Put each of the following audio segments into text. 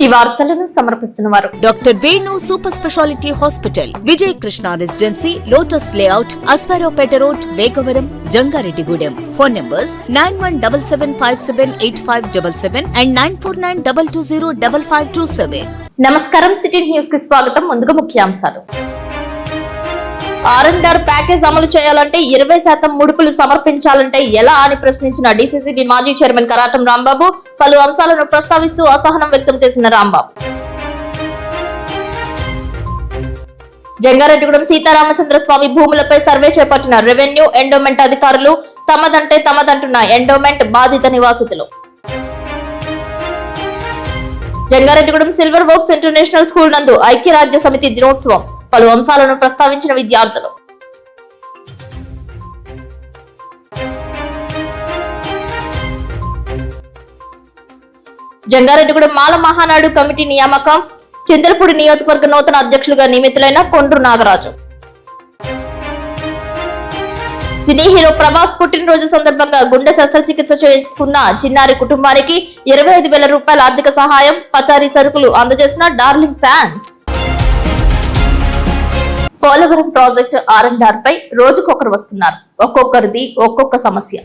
ఈ వార్తలను సమర్పిస్తున్నవారు doctor Venu super speciality hospital, Vijay Krishna residency, Lotus layout, Aswaraopeta road, Vegavaram, Jangareddygudem. Phone numbers 9177578577 and 9492205527. నమస్కారం, సిటీ న్యూస్ కి స్వాగతం. ముందుగా ముఖ్యాంశాలు. ఆర్ఎండ్ఆర్ ప్యాకేజ్ అమలు చేయాలంటే 20% ముడుపులు సమర్పించాలంటే ఎలా అని ప్రశ్నించిన డీసీసీబీ మాజీ చైర్మన్ కరాటం రాంబాబు పలు అంశాలను ప్రస్తావిస్తూ అసహనం వ్యక్తం చేసిన రాంబాబు. జంగారెడ్డిగూడెం సీతారామచంద్ర స్వామి భూములపై సర్వే చేపట్టిన రెవెన్యూ ఎండోమెంట్ అధికారులు. తమదంటే తమదంటున్న ఎండోమెంట్ బాధిత నివాసితులు. Jangareddygudem silver oaks international school నందు ఐక్యరాజ్య సమితి దినోత్సవం. పలు అంశాలను ప్రస్తావించిన విద్యార్థులు. జంగారెడ్డిగూడెం మాల మహానాడు కమిటీ నియామకం. చింతలపూడి నియోజకవర్గ నూతన అధ్యక్షులుగా నియమితులైన కొండ్రు నాగరాజు. సినీ హీరో ప్రభాస్ పుట్టినరోజు సందర్భంగా గుండె శస్త్రచికిత్స చేసుకున్న చిన్నారి కుటుంబానికి 25,000 రూపాయల ఆర్థిక సహాయం, పచారీ సరుకులు అందజేసిన darling fans. Polavaram project R and R పై రోజుకొకరు వస్తున్నారు. ఒక్కొక్కరిది ఒక్కొక్క సమస్య.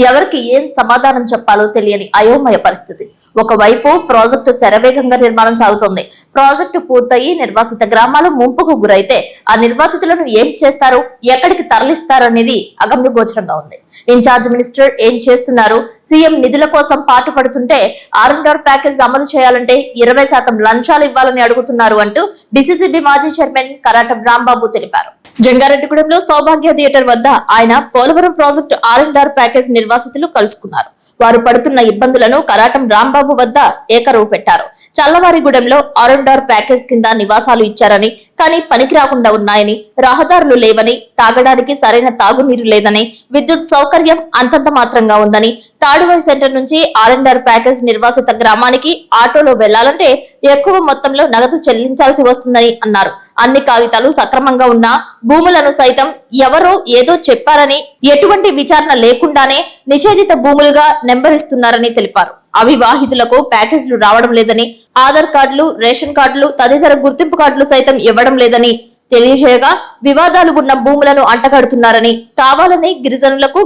ఎవరికి ఏం సమాధానం చెప్పాలో తెలియని అయోమయ పరిస్థితి. ఒకవైపు ప్రాజెక్టు శరవేగంగా నిర్మాణం సాగుతోంది. ప్రాజెక్టు పూర్తయి నిర్వాసిత గ్రామాలు ముంపుకు గురైతే ఆ నిర్వాసితులను ఏం చేస్తారు, ఎక్కడికి తరలిస్తారనేది అగమ్య గోచరంగా ఉంది. ఇన్ఛార్జ్ మినిస్టర్ ఏం చేస్తున్నారు? సీఎం నిధుల కోసం పాటుపడుతుంటే ఆర్ఎండ్ఆర్ ప్యాకేజ్ అమలు చేయాలంటే 20% లంచాలు ఇవ్వాలని అడుగుతున్నారు అంటూ డీసీసీబీ మాజీ చైర్మన్ కరాటం రాంబాబు తెలిపారు. జంగారెడ్డిగూడెంలో సౌభాగ్య థియేటర్ వద్ద ఆయన పోలవరం ప్రాజెక్టు ఆర్ఎండ్ఆర్ ప్యాకేజ్ నిర్వాసితులు కలుసుకున్నారు. వారు పడుతున్న ఇబ్బందులను కరాటం రాంబాబు వద్ద ఏకరువు పెట్టారు. చల్లవారిగూడెంలో ఆర్ఎండ్ఆర్ ప్యాకేజ్ కింద నివాసాలు ఇచ్చారని, కానీ పనికి రాకుండా ఉన్నాయని, రహదారులు లేవని, తాగడానికి సరైన తాగునీరు లేదని, విద్యుత్ సౌకర్యం అంతంత మాత్రంగా ఉందని, తాడువాయి సెంటర్ నుంచి ఆర్ఎండ్ఆర్ ప్యాకేజ్ నిర్వాసిత గ్రామానికి ఆటోలో వెళ్లాలంటే ఎక్కువ మొత్తంలో నగదు చెల్లించాల్సి వస్తుందని అన్నారు. అన్ని కాగితాలు సక్రమంగా ఉన్నా భూములను సైతం ఎవరో ఏదో చెప్పారని, ఎటువంటి విచారణ లేకుండానే నిషేధిత భూములుగా నెంబరిస్తున్నారని తెలిపారు. అవివాహితులకు ప్యాకేజీలు రావడం లేదని, ఆధార్ కార్డులు, రేషన్ కార్డులు, తదితర గుర్తింపు కార్డులు సైతం ఇవ్వడం లేదని తెలియజేయగా, వివాదాలు ఉన్న భూములను అంటగడుతున్నారని, కావాలని గిరిజనేతరులకు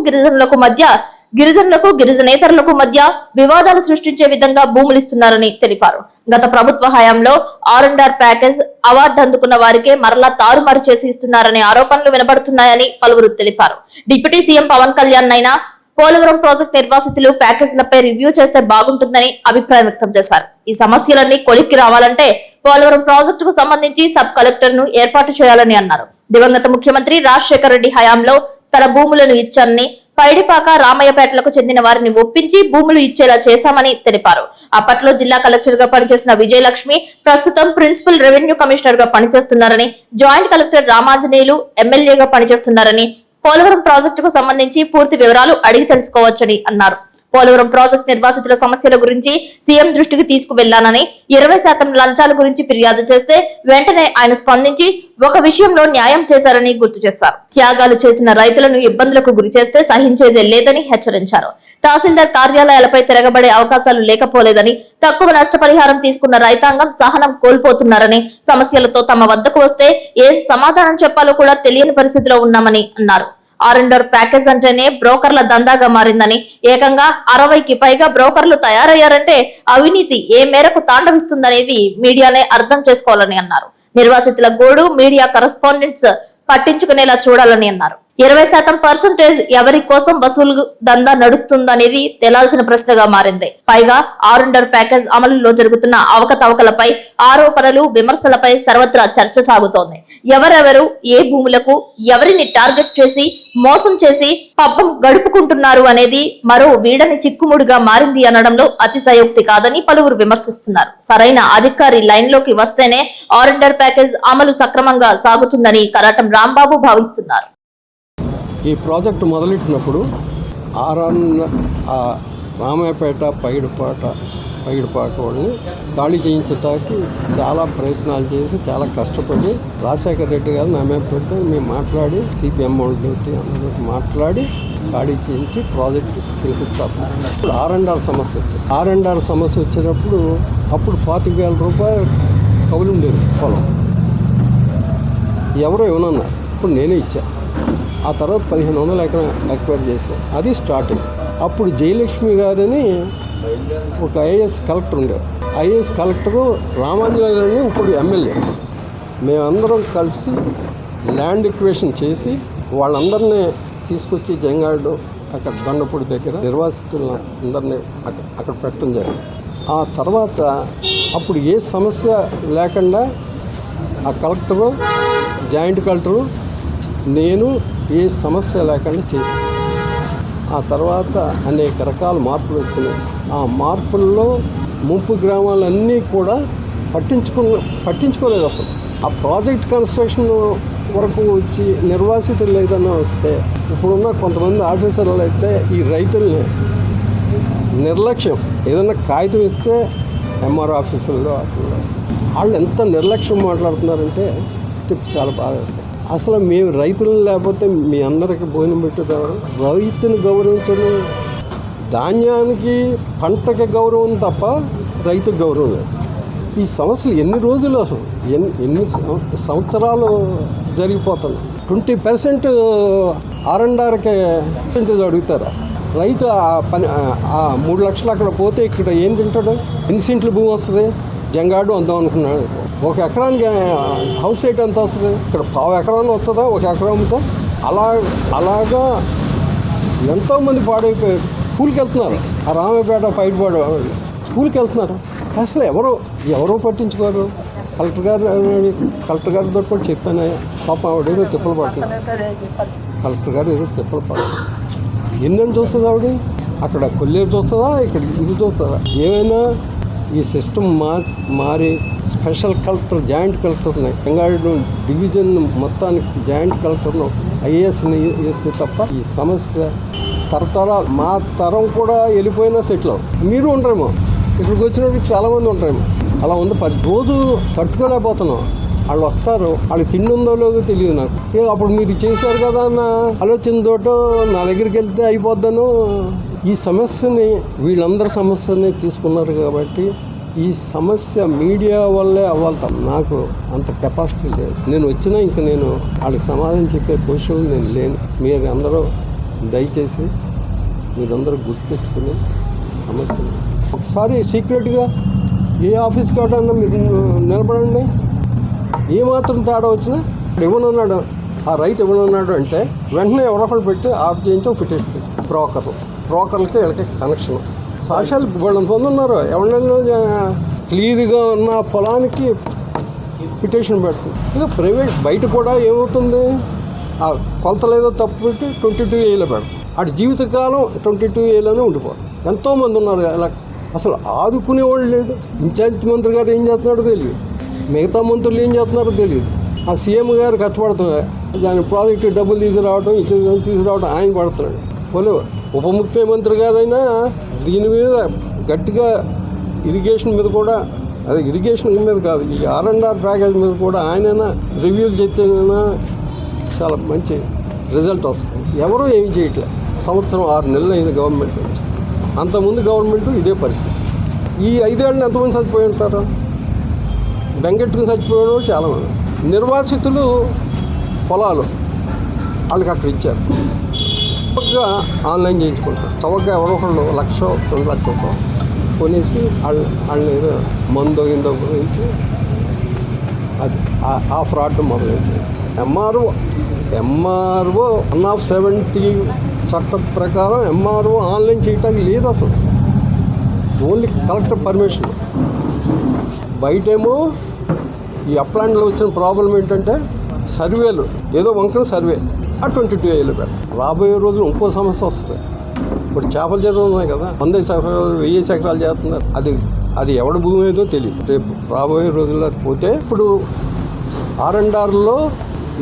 మధ్య వివాదాలు సృష్టించే విధంగా భూములిస్తున్నారని తెలిపారు. గత ప్రభుత్వ హయాంలో ఆర్ఎండ్ఆర్ ప్యాకేజ్ అవార్డు అందుకున్న వారికే మరలా తారుమారు చేసి ఇస్తున్నారనే ఆరోపణలు వినబడుతున్నాయని పలువురు తెలిపారు. డిప్యూటీ సీఎం పవన్ కళ్యాణ్ అయినా పోలవరం ప్రాజెక్టు నిర్వాసితులు ప్యాకేజీలపై రివ్యూ చేస్తే బాగుంటుందని అభిప్రాయం వ్యక్తం చేశారు. ఈ సమస్యలన్నీ కొలిక్కి రావాలంటే పోలవరం ప్రాజెక్టుకు సంబంధించి సబ్ కలెక్టర్ ను ఏర్పాటు చేయాలని అన్నారు. దివంగత ముఖ్యమంత్రి రాజశేఖర రెడ్డి హయాంలో తన భూములను ఇచ్చానని, పైడిపాక, రామయ్యపేటలకు చెందిన వారిని ఒప్పించి భూములు ఇచ్చేలా చేశామని తెలిపారు. అప్పట్లో జిల్లా కలెక్టర్ గా పనిచేసిన విజయలక్ష్మి ప్రస్తుతం ప్రిన్సిపల్ రెవెన్యూ కమిషనర్ గా పనిచేస్తున్నారని, జాయింట్ కలెక్టర్ రామాంజనేయులు ఎమ్మెల్యేగా పనిచేస్తున్నారని, పోలవరం ప్రాజెక్టుకు సంబంధించి పూర్తి వివరాలు అడిగి తెలుసుకోవచ్చని అన్నారు. పోలవరం ప్రాజెక్టు నిర్వాసితుల సమస్యల గురించి సీఎం దృష్టికి తీసుకువెళ్లానని, 20% లంచాల గురించి ఫిర్యాదు చేస్తే వెంటనే ఆయన స్పందించి ఒక విషయంలో న్యాయం చేశారని గుర్తు చేశారు. త్యాగాలు చేసిన రైతులను ఇబ్బందులకు గురి చేస్తే సహించేదే లేదని హెచ్చరించారు. తహసీల్దార్ కార్యాలయాలపై తిరగబడే అవకాశాలు లేకపోలేదని, తక్కువ నష్టపరిహారం తీసుకున్న రైతాంగం సహనం కోల్పోతున్నారని, సమస్యలతో తమ వద్దకు వస్తే ఏం సమాధానం చెప్పాలో కూడా తెలియని పరిస్థితిలో ఉన్నామని అన్నారు. ఆర్ఎండ్ఆర్ ప్యాకేజ్ అంటేనే బ్రోకర్ల దందాగా మారిందని, ఏకంగా 60కి పైగా బ్రోకర్లు తయారయ్యారంటే అవినీతి ఏ మేరకు తాండవిస్తుందనేది మీడియానే అర్థం చేసుకోవాలని అన్నారు. నిర్వాసితుల గోడు మీడియా కరెస్పాండెంట్స్ పట్టించుకునేలా చూడాలని అన్నారు. 20% ఎవరి కోసం వసూలు దందా నడుస్తుందనేది తేలాల్సిన ప్రశ్నగా మారింది. పైగా ఆర్ఎండ్ఆర్ ప్యాకేజ్ అమలులో జరుగుతున్న అవకతవకలపై, ఆరోపణలు, విమర్శలపై సర్వత్రా చర్చ సాగుతోంది. ఎవరెవరు ఏ భూములకు ఎవరిని టార్గెట్ చేసి మోసం చేసి పబ్బం గడుపుకుంటున్నారు అనేది మరో వీడని చిక్కుముడిగా మారింది అనడంలో అతిశయోక్తి కాదని పలువురు విమర్శిస్తున్నారు. సరైన అధికారి లైన్ లోకి వస్తేనే ఆర్ఎండ్ఆర్ ప్యాకేజ్ అమలు సక్రమంగా సాగుతుందని కరాటం రాంబాబు భావిస్తున్నారు. ఈ ప్రాజెక్టు మొదలెట్టినప్పుడు రామాయపేట, పైడిపాట పైడిపాక వాళ్ళని ఖాళీ చేయించడానికి చాలా ప్రయత్నాలు చేసి చాలా కష్టపడి రాజశేఖర రెడ్డి గారు నా మీద పెడితే మేము మాట్లాడి సిపిఎం వాళ్ళతోటి అందరితో మాట్లాడి ఖాళీ చేయించి ప్రాజెక్ట్ శంకుస్థాపన. ఇప్పుడు R&R సమస్య వచ్చింది. R&R సమస్య వచ్చినప్పుడు అప్పుడు 45,000 రూపాయలు కౌలు ఉండేది పొలం, ఎవరో ఇవ్వనన్నారు. ఇప్పుడు నేనే ఇచ్చాను. ఆ తర్వాత 1,500 ఎకరం ఎక్వైర్ చేశాను. అది స్టార్టింగ్. అప్పుడు జయలక్ష్మి గారని ఒక ఐఏఎస్ కలెక్టర్ ఉండేవారు. ఐఏఎస్ కలెక్టరు రామాంజనేయులని ఇప్పుడు ఎమ్మెల్యే. మేమందరం కలిసి ల్యాండ్ ఎక్వేషన్ చేసి వాళ్ళందరినీ తీసుకొచ్చి జంగాడు అక్కడ దండపూడి దగ్గర నిర్వాసితులను అందరినీ అక్కడ పెట్టడం జరిగింది. ఆ తర్వాత అప్పుడు ఏ సమస్య లేకుండా ఆ కలెక్టరు, జాయింట్ కలెక్టరు, నేను ఏ సమస్య లేకుండా చేశాను. ఆ తర్వాత అనేక రకాల మార్పులు వచ్చినాయి. ఆ మార్పుల్లో ముంపు గ్రామాలన్నీ కూడా పట్టించుకోలేదు అసలు. ఆ ప్రాజెక్ట్ కన్స్ట్రక్షన్ వరకు వచ్చి నిర్వాసితులు ఏదైనా వస్తే ఇప్పుడున్న కొంతమంది ఆఫీసర్లు అయితే ఈ రైతుల్ని నిర్లక్ష్యం, ఏదైనా కాగితం ఇస్తే ఎంఆర్ ఆఫీసుల్లో అట్లా వాళ్ళు ఎంత నిర్లక్ష్యం మాట్లాడుతున్నారంటే చాలా బాధ వేస్తాం. అసలు మేము రైతులు లేకపోతే మీ అందరికీ భోజనం పెట్టేవారు. రైతుని గౌరవించడం, ధాన్యానికి పంటకి గౌరవం తప్ప రైతుకు గౌరవం లేదు. ఈ సమస్యలు ఎన్ని రోజులు అసలు ఎన్ని సంవత్సరాలు జరిగిపోతున్నాయి. 20% R&Rకి పర్సెంటేజ్ అడుగుతారు. రైతు ఆ 3 లక్షలు అక్కడ పోతే ఇక్కడ ఏం తింటాడు? ఎన్ని సెంట్లు భూమి వస్తుంది? జంగాడు అందాం అనుకున్నాడు. 1 ఎకరానికి హౌస్ రేట్ ఎంత వస్తుంది? ఇక్కడ 1/2 ఎకరాన్ని వస్తుందా 1 ఎకరంతో? అలాగా ఎంతోమంది పాడైపోయారు. స్కూల్కి వెళ్తున్నారు. ఆ రామపేట పైడిపాడు స్కూల్కి వెళ్తున్నారు. అసలు ఎవరో పట్టించుకోరు. కలెక్టర్ గారితో కూడా చెప్పాను. పాప ఆవిడేదో తిప్పలు పడుతుంది. కలెక్టర్ గారు ఏదో తిప్పలు పడుతుంది. ఎన్నని చూస్తుంది ఆవిడ? అక్కడ కొల్లేరు చూస్తుందా, ఇక్కడ ఇది చూస్తుందా? ఏమైనా ఈ సిస్టమ్ మారి స్పెషల్ కలెక్టర్, జాయింట్ కలెక్టర్ని, గంగారెడ్డి డివిజన్ మొత్తానికి జాయింట్ కలెక్టర్ను ఐఏఎస్ని వేస్తే తప్ప ఈ సమస్య తరతరాలు, మా తరం కూడా వెళ్ళిపోయినా సెటిల్ అవ్వదు. మీరు ఉండరేమో, ఇక్కడికి వచ్చినప్పుడు చాలామంది ఉంటారేమో. అలా ఉంది రోజు తట్టుకోలేకపోతున్నాం. వాళ్ళు వస్తారు, వాళ్ళకి తిండి ఉందో లేదో తెలియదు నాకు. అప్పుడు మీరు చేశారు కదా అన్న ఆలోచనతోటో నా దగ్గరికి వెళ్తే అయిపోద్దను. ఈ సమస్యని, వీళ్ళందరి సమస్యని తీసుకున్నారు కాబట్టి ఈ సమస్య మీడియా వల్లే అవ్వాలి. నాకు అంత కెపాసిటీ లేదు. నేను వచ్చినా ఇంక నేను వాళ్ళకి సమాధానం చెప్పే పొజిషన్లో నేను లేను. మీరు అందరూ దయచేసి మీరందరూ గుర్తెట్టుకుని సమస్యలు ఒకసారి సీక్రెట్గా ఏ ఆఫీస్ కావడానికి మీరు నిలబడండి. ఏమాత్రం తేడా వచ్చినా ఇవ్వనున్నాడు, ఆ రైతు ఇవ్వనున్నాడు అంటే వెంటనే ఎవరొకరు పెట్టి ఆఫ్ చేయించి ఒక పిటిషన్ పెట్టి బ్రోకర్లకి వీళ్ళకి కనెక్షన్. సాక్ష్యాలు వాళ్ళని పొందున్నారు. ఎవరైనా క్లియర్గా ఉన్న పొలానికి పిటిషన్ పెడుతుంది. ఇక ప్రైవేట్ బయట కూడా ఏమవుతుంది, ఆ కొలతలు ఏదో తప్పు పెట్టి 22A పెడతాం. అటు జీవితకాలం 22Aలోనే ఉండిపోతుంది. ఎంతోమంది ఉన్నారు. అలా అసలు ఆదుకునేవాళ్ళు లేదు. ఇన్ఛార్జ్ మంత్రి గారు ఏం చేస్తున్నాడో తెలియదు, మిగతా మంత్రులు ఏం చేస్తున్నారో తెలియదు. ఆ సీఎం గారు కష్టపడుతుంది. దాని ప్రాజెక్టు డబ్బులు తీసుకురావడం ఆయన పడుతున్నాడు. పోలే ఉప ముఖ్యమంత్రి గారైనా దీని మీద గట్టిగా ఇరిగేషన్ మీద కూడా, అదే ఇరిగేషన్ మీద కాదు, ఈ R&R ప్యాకేజ్ మీద కూడా ఆయనైనా రివ్యూలు చేస్తేనైనా చాలా మంచి రిజల్ట్ వస్తుంది. ఎవరూ ఏమి చేయట్లేదు. 6 నెలలు అయింది గవర్నమెంట్. అంతకుముందు గవర్నమెంట్ ఇదే పరిస్థితి. ఈ 5 ఏళ్ళని ఎంతమంది చచ్చిపోయి ఉంటారు? బెంగెట్టుకుని చచ్చిపోయాడు చాలామంది. నిర్వాసితులు పొలాలు వాళ్ళకి అక్కడ ఇచ్చారు. చౌకగా ఆన్లైన్ చేయించుకుంటారు. చౌకగా ఎవరో ఒకళ్ళు 1,00,000, 2,00,000 కొనేసి వాళ్ళని ఏదో మందో గిందో గురించి అది ఆ ఫ్రాడ్ మొదలైంది. ఎంఆర్ఓ 1/70 చట్టం ప్రకారం ఎంఆర్ఓ ఆన్లైన్ చేయటానికి లేదు అసలు. Only collector permission. బయటేమో ఈ అప్లాండ్లో వచ్చిన ప్రాబ్లం ఏంటంటే సర్వేలు, ఏదో వంకర సర్వే ఆ 22A పెడతారు. రాబోయే రోజులు ఇంకో సమస్య వస్తుంది. ఇప్పుడు చేపల చెరువులు ఉన్నాయి కదా, 100 ఎకరాలు 1000 ఎకరాలు చేస్తున్నారు. అది ఎవడి భూమి ఏదో తెలియదు. రేపు రాబోయే రోజుల్లో పోతే ఇప్పుడు R&Rలో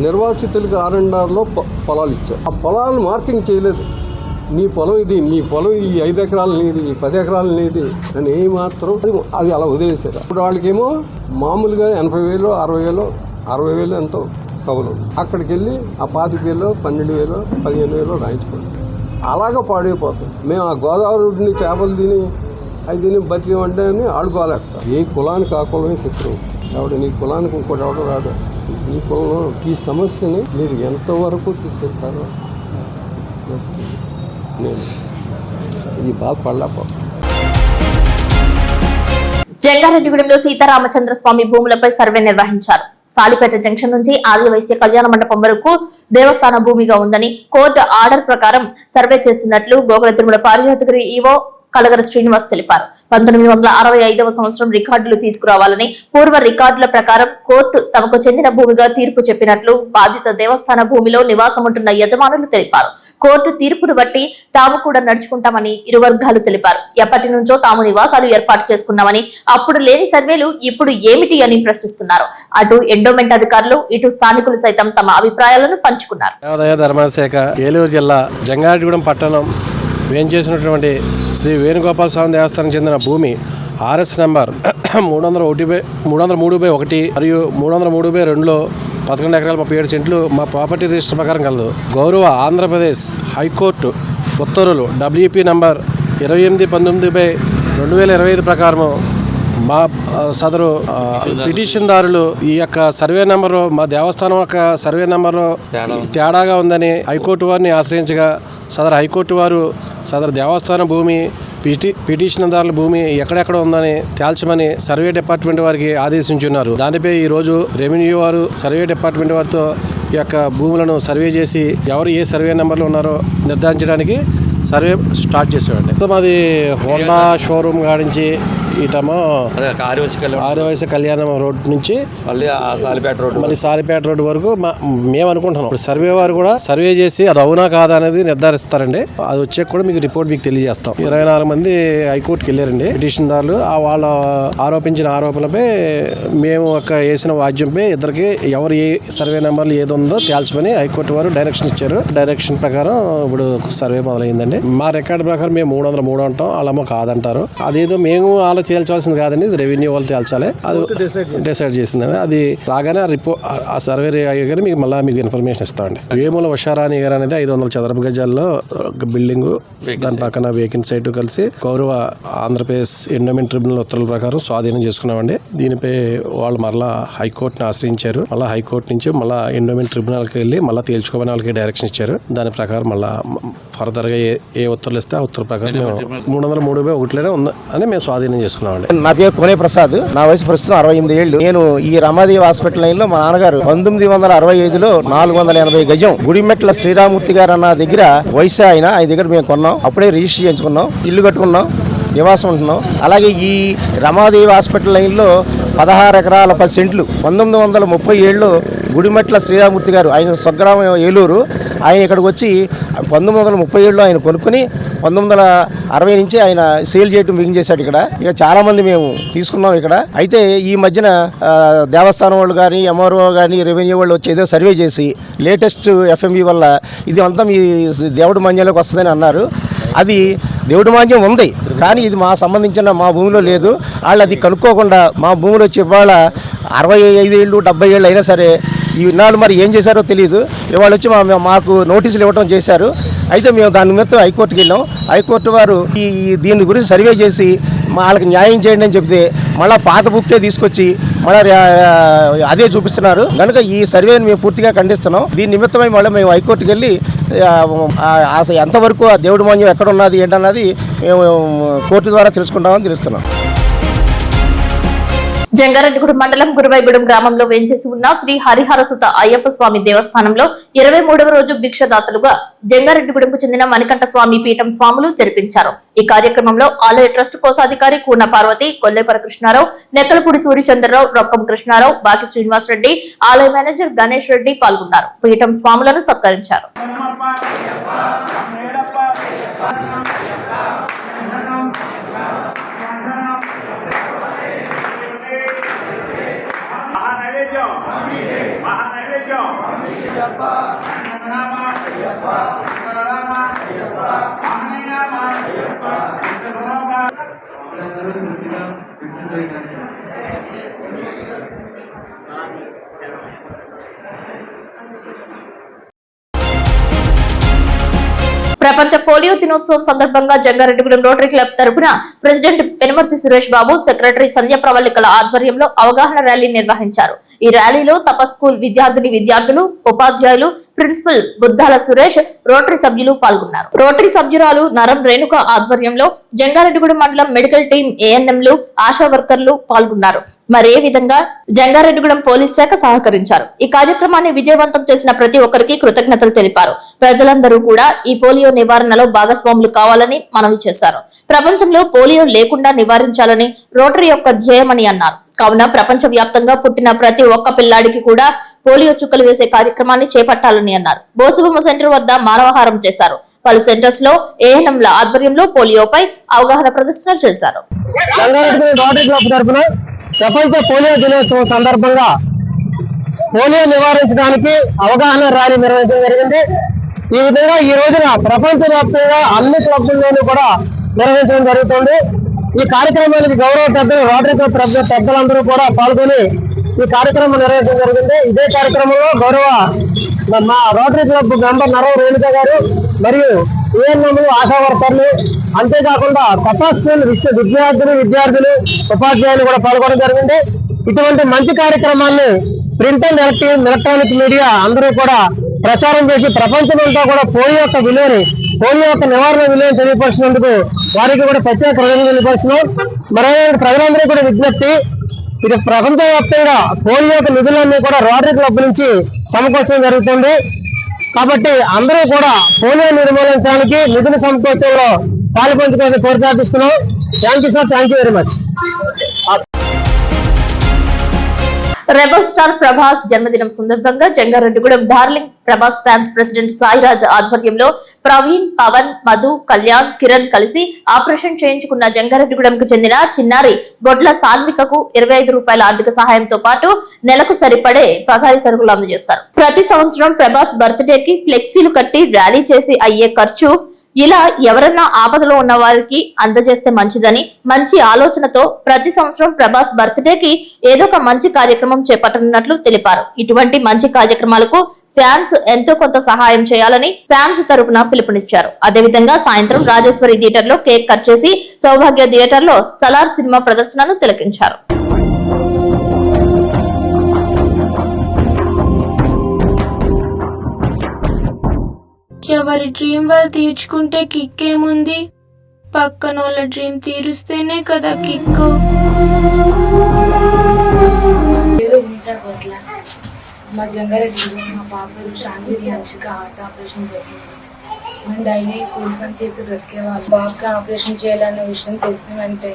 నిర్వాసితులకు R&Rలో పొలాలు ఇచ్చారు. ఆ పొలాలు మార్కింగ్ చేయలేదు. నీ పొలం ఇది, నీ పొలం ఈ 5 ఎకరాలు నీది, ఈ 10 ఎకరాలు నీది అని ఏమాత్రం అది అలా వదిలేశారు. ఇప్పుడు వాళ్ళకేమో మామూలుగా 80,000, 60,000, 60,000 ఎంతో కవులు. అక్కడికి వెళ్ళి ఆ 25,000, 12,000, 15,000 రాయించుకోండి. అలాగా పాడైపోతుంది. మేము ఆ గోదావరిని చేపలు తిని అవి తిని బతికేమంటే అని ఆడుకోలేక ఏ కులానికి ఆ కులమే శత్రువు. ఎవడు నీ కులానికి ఇంకోటి ఎవడు రాడు. ఈ కులంలో ఈ సమస్యని మీరు ఎంతవరకు తీసుకెళ్తారో నేను ఈ బాధపడలేకపోతాను. జంగారెడ్డిగూడెంలో సీతారామచంద్ర స్వామి భూములపై సర్వే నిర్వహించారు. సాలిపేట జంక్షన్ నుంచి ఆదివైశ్య కళ్యాణ మండపం వరకు దేవస్థాన భూమిగా ఉందని కోర్టు ఆర్డర్ ప్రకారం సర్వే చేస్తున్నట్లు గోకుల తిరుమల పారిజాతగిరి ఈవో కలగర శ్రీనివాస్ తెలిపారు. 1965వ సంవత్సరం రికార్డులు తీసుకురావాలని పూర్వ రికార్డుల ప్రకారం కోర్టు తమకు చెందిన భూమిగా తీర్పు చెప్పినట్లు బాధిత దేవస్థాన భూమిలో నివాసం ఉంటున్న యజమానులు తెలిపారు. కోర్టు తీర్పును బట్టి తాము కూడా నడుచుకుంటామని ఇరు వర్గాలు తెలిపారు. ఎప్పటి నుంచో తాము నివాసాలు ఏర్పాటు చేసుకున్నామని, అప్పుడు లేని సర్వేలు ఇప్పుడు ఏమిటి అని ప్రశ్నిస్తున్నారు. అటు ఎండోమెంట్ అధికారులు, ఇటు స్థానికులు సైతం తమ అభిప్రాయాలను పంచుకున్నారు. ధర్మశాఖ ఏలూరు జిల్లా జంగారెడ్డిగూడెం పట్టణం వేయించేసినటువంటి శ్రీ వేణుగోపాల స్వామి దేవస్థానం చెందిన భూమి RS నెంబర్ 303/1 మరియు 303/2లో 11 ఎకరాల 37 సెంట్లు మా ప్రాపర్టీ రిజిస్టర్ ప్రకారం కలదు. గౌరవ ఆంధ్రప్రదేశ్ హైకోర్టు ఉత్తర్వులు WP నంబర్ 28/19/2025 ప్రకారము మా సదరు పిటిషన్దారులు ఈ యొక్క సర్వే నెంబరు మా దేవస్థానం యొక్క సర్వే నెంబరు తేడాగా ఉందని హైకోర్టు వారిని ఆశ్రయించగా సదరు హైకోర్టు వారు సదరు దేవస్థాన భూమి పిటిషన్దారుల భూమి ఎక్కడెక్కడ ఉందని తేల్చమని సర్వే డిపార్ట్మెంట్ వారికి ఆదేశించున్నారు. దానిపై ఈరోజు రెవెన్యూ వారు సర్వే డిపార్ట్మెంట్ వారితో ఈ యొక్క భూములను సర్వే చేసి ఎవరు ఏ సర్వే నెంబర్లు ఉన్నారో నిర్ధారించడానికి సర్వే స్టార్ట్ చేసేవాడి. మాది హోండా షోరూమ్ కాడించి ఇటమో ఆర్యవైశ్య కళ్యాణం రోడ్ నుంచి మళ్ళీ సాలిపేట రోడ్ వరకు మేము అనుకుంటున్నాం. ఇప్పుడు సర్వే వారు కూడా సర్వే చేసి అది అవునా కాదా అనేది నిర్ధారిస్తారండి. అది వచ్చాక కూడా మీకు రిపోర్ట్ మీకు తెలియజేస్తాం. 24 మంది హైకోర్టుకి వెళ్ళారండి పిటిషన్దారులు. వాళ్ళ ఆరోపించిన ఆరోపణలపై మేము ఒక వేసిన వాద్యంపై ఇద్దరికి ఎవరు ఏ సర్వే నెంబర్లు ఏది ఉందో తేల్చమని హైకోర్టు వారు డైరెక్షన్ ఇచ్చారు. డైరెక్షన్ ప్రకారం ఇప్పుడు సర్వే మొదలైందండి. మా రికార్డు ప్రకారం మేము 303 అంటాం, వాళ్ళేమో కాదంటారు. అదేదో మేము వాళ్ళు తేల్చాల్సింది కాదండి, ఇది రెవెన్యూ వాళ్ళు తేల్చాలి. అది డిసైడ్ చేసిందండి. అది రాగానే ఆ సర్వే అయ్యాక మీకు ఇన్ఫర్మేషన్ ఇస్తామండి. వేముల ఉషారాణి గారు అనేది 500 చదరపు గజాల్లో బిల్డింగ్, దాని పక్కన వేకెంట్ సైట్ కలిసి గౌరవ ఆంధ్రప్రదేశ్ ఎండోమెంట్ ట్రిబ్యునల్ ఉత్తర్వుల ప్రకారం స్వాధీనం చేసుకున్నామండి. దీనిపై వాళ్ళు మరలా హైకోర్టుని ఆశ్రయించారు. మళ్ళీ హైకోర్టు నుంచి మళ్ళీ ఎండోమెంట్ ట్రిబ్యునల్కి వెళ్ళి మళ్ళీ తేల్చుకోమని వాళ్ళకి డైరెక్షన్ ఇచ్చారు. దాని ప్రకారం మళ్ళీ ఫర్దర్గా ఏ ఉత్తర్వులు ఇస్తే ఆ ఉత్తర్వు ప్రకారం 303/1లోనే ఉంది అని మేము స్వాధీనం చేసుకున్నాం. నా పేరు కోనే ప్రసాద్. నా వయసు ప్రస్తుతం 68 ఏళ్ళు. నేను ఈ రమాదేవి హాస్పిటల్ లైన్ లో మా నాన్నగారు 1965లో 480 గజం గుడిమెట్ల శ్రీరామూర్తి గారు అన్న దగ్గర వయసు ఆయన దగ్గర మేము కొన్నాం. అప్పుడే రిజిస్టర్ చేయించుకున్నాం, ఇల్లు కట్టుకున్నాం, నివాసం ఉంటున్నాం. అలాగే ఈ రమాదేవి హాస్పిటల్ లైన్లో 16 ఎకరాల 10 సెంట్లు 1937లో గుడిమెట్ల శ్రీరామూర్తి గారు, ఆయన స్వగ్రామం ఏలూరు, ఆయన ఇక్కడికి వచ్చి 1937లో ఆయన కొనుక్కొని 1960 నుంచి ఆయన సేల్ చేయడం బిగిన్ చేశాడు. ఇక్కడ చాలామంది మేము తీసుకున్నాం ఇక్కడ. అయితే ఈ మధ్యన దేవస్థానం వాళ్ళు కానీ, MRO కానీ, రెవెన్యూ వాళ్ళు వచ్చి ఏదో సర్వే చేసి లేటెస్ట్ FMV వల్ల ఇది అంతా మీ దేవుడి మాన్యంలోకి వస్తుందని అన్నారు. అది దేవుడి మాన్యం ఉంది, కానీ ఇది మా సంబంధించిన మా భూమిలో లేదు. వాళ్ళు అది కనుక్కోకుండా మా భూమిలో వచ్చి ఇవాళ 65 ఏళ్ళు 70 ఏళ్ళు అయినా సరే ఈ ఇన్నాళ్ళు మరి ఏం చేశారో తెలియదు. ఇవాళ వచ్చి మాకు నోటీసులు ఇవ్వడం చేశారు. అయితే మేము దాని నిమిత్తం హైకోర్టుకి వెళ్ళాం. హైకోర్టు వారు దీని గురించి సర్వే చేసి వాళ్ళకి న్యాయం చేయండి అని చెప్తే మళ్ళీ పాత బుక్కే తీసుకొచ్చి మళ్ళీ అదే చూపిస్తున్నారు. కనుక ఈ సర్వేని మేము పూర్తిగా ఖండిస్తున్నాం. దీని నిమిత్తమై మళ్ళీ మేము హైకోర్టుకి వెళ్ళి ఎంతవరకు ఆ దేవుడి మాన్యం ఎక్కడ ఉన్నది ఏంటన్నది మేము కోర్టు ద్వారా తెలుసుకుంటామని తెలుస్తున్నాం. జంగారెడ్డిగూడెం మండలం గురువైగూడెం గ్రామంలో వేంచేసి ఉన్న శ్రీ హరిహరసుత అయ్యప్ప స్వామి దేవస్థానంలో 23వ రోజు భిక్షదాతలుగా జంగారెడ్డిగూడెంకు చెందిన మణికంఠ స్వామి పీఠం స్వాములు జరిపించారు. ఈ కార్యక్రమంలో ఆలయ ట్రస్ట్ కోశాధికారి కూన పార్వతి, కొల్లేపర కృష్ణారావు, నెక్కలపూడి సూర్యచంద్రరావు, రొక్కం కృష్ణారావు, బాకి శ్రీనివాస్ రెడ్డి, ఆలయ మేనేజర్ గణేష్ రెడ్డి పాల్గొన్నారు. పీఠం స్వాములను సత్కరించారు. మహానైవేద్యం ప్రపంచ పోలియో దినోత్సవం సందర్భంగా జంగారెడ్డిగూడెం రోటరీ క్లబ్ తరపున ప్రెసిడెంట్ పెనుమర్తి సురేష్ బాబు, సెక్రటరీ సంధ్య ప్రవళికల ఆధ్వర్యంలో అవగాహన ర్యాలీ నిర్వహించారు. ఈ ర్యాలీలో తపస్ స్కూల్ విద్యార్థులు, ఉపాధ్యాయులు, ప్రిన్సిపల్ బుద్దాల సురేష్, రోటరీ సభ్యులు పాల్గొన్నారు. రోటరీ సభ్యురాలు నరం రేణుక ఆధ్వర్యంలో జంగారెడ్డిగూడెం మండలం మెడికల్ టీం, ఏఎన్ఎంలు, ఆశా వర్కర్లు పాల్గొన్నారు. మరే విధంగా జంగారెడ్డిగూడెం పోలీస్ శాఖ సహకరించారు. ఈ కార్యక్రమాన్ని విజయవంతం చేసిన ప్రతి ఒక్కరికి కృతజ్ఞతలు తెలిపారు. ప్రజలందరూ కూడా ఈ పోలియో నివారణలో భాగస్వాములు కావాలని మనవి చేశారు. ప్రపంచంలో పోలియో లేకుండా నివారించాలని రోటరీ యొక్క ధ్యేయమని అన్నారు. కావున ప్రపంచ వ్యాప్తంగా పుట్టిన ప్రతి ఒక్క పిల్లాడికి కూడా పోలియో చుక్కలు వేసే కార్యక్రమాన్ని చేపట్టాలని అన్నారు. బోసుబొమ్మ సెంటర్ వద్ద మానవహారం చేశారు. పలు సెంటర్స్ లో ఏఎన్ఎంల ఆధ్వర్యంలో పోలియోపై అవగాహన ప్రదర్శన చేశారు. ప్రపంచ పోలియో దినోత్సవం సందర్భంగా పోలియో నివారించడానికి అవగాహన ర్యాలీ నిర్వహించడం జరిగింది. ఈ విధంగా ఈ రోజున ప్రపంచ వ్యాప్తంగా అన్ని క్లబ్లలోనూ కూడా నిర్వహించడం జరుగుతుంది. ఈ కార్యక్రమానికి గౌరవ పెద్దలు, రోటరీ క్లబ్ పెద్దలందరూ కూడా పాల్గొని ఈ కార్యక్రమం నిర్వహించడం జరిగింది. ఇదే కార్యక్రమంలో గౌరవ మా రోటరీ క్లబ్ మెంబర్ నరం రేణుక గారు మరియు ఏఎన్ఎంలు, ఆశా వర్కర్లు, అంతేకాకుండా తపా స్కూల్ విద్యార్థులు, ఉపాధ్యాయులు కూడా పాల్గొనడం జరిగింది. ఇటువంటి మంచి కార్యక్రమాన్ని ప్రింట్ అండ్ ఎలక్ట్రానిక్ మీడియా అందరూ కూడా ప్రచారం చేసి ప్రపంచమంతా కూడా పోలియో యొక్క నివారణ విలువని తెలియపరిచినందుకు వారికి కూడా ప్రత్యేక కృతజ్ఞతలు తెలియపరుస్తున్నాం. మరో ప్రజలందరూ కూడా విజ్ఞప్తి, ఇది ప్రపంచవ్యాప్తంగా పోలియో యొక్క నిధులన్నీ కూడా రోటరీ క్లబ్ నుంచి సమకూర్చడం జరుగుతుంది. కాబట్టి అందరూ కూడా పోలియో నిర్మూలించడానికి నిధుల సమకూర్చడంలో పాల్పంచుకోవాలని కోరుతున్నాం. Thank you sir, thank you very much. Rebel star Prabhas జన్మదినం సందర్భంగా Jangareddygudem darling Prabhas fans president Sairaj ఆధ్వర్యంలో ప్రవీణ్, పవన్, మధు, కళ్యాణ్, కిరణ్ కలిసి ఆపరేషన్ చేయించుకున్న జంగారెడ్డిగూడెంకు చెందిన చిన్నారి గొడ్ల సాన్వికకు 25 రూపాయల ఆర్థిక సహాయంతో పాటు నెలకు సరిపడే పచారీ సరుకులు అందజేస్తారు. ప్రతి సంవత్సరం ప్రభాస్ బర్త్డేకి ఫ్లెక్సీలు కట్టి ర్యాలీ చేసి అయ్యే ఖర్చు ఇలా ఎవరన్నా ఆపదలో ఉన్న వారికి అందజేస్తే మంచిదని మంచి ఆలోచనతో ప్రతి సంవత్సరం ప్రభాస్ బర్త్డేకి ఏదో ఒక మంచి కార్యక్రమం చేపట్టనున్నట్లు తెలిపారు. ఇటువంటి మంచి కార్యక్రమాలకు ఫ్యాన్స్ ఎంతో కొంత సహాయం చేయాలని ఫ్యాన్స్ తరపున పిలుపునిచ్చారు. అదేవిధంగా సాయంత్రం రాజేశ్వరి థియేటర్ లో కేక్ కట్ చేసి సౌభాగ్య థియేటర్ లో సలార్ సినిమా ప్రదర్శనను తిలకించారు. ఎవరి డ్రీమ్ వాళ్ళు తీర్చుకుంటే కిక్ ఏముంది, పక్కన వాళ్ళ డ్రీమ్ తీరుస్తేనే కదా కిక్. మా జంగారెడ్డి మా పాప శాంతిని అంచిక హార్ట్ ఆపరేషన్ జరిగింది. మేము డైలీ కూలి పని చేసి బ్రతికేవాళ్ళు. బాబుకి ఆపరేషన్ చేయాలనే విషయం తెలిసిందంటే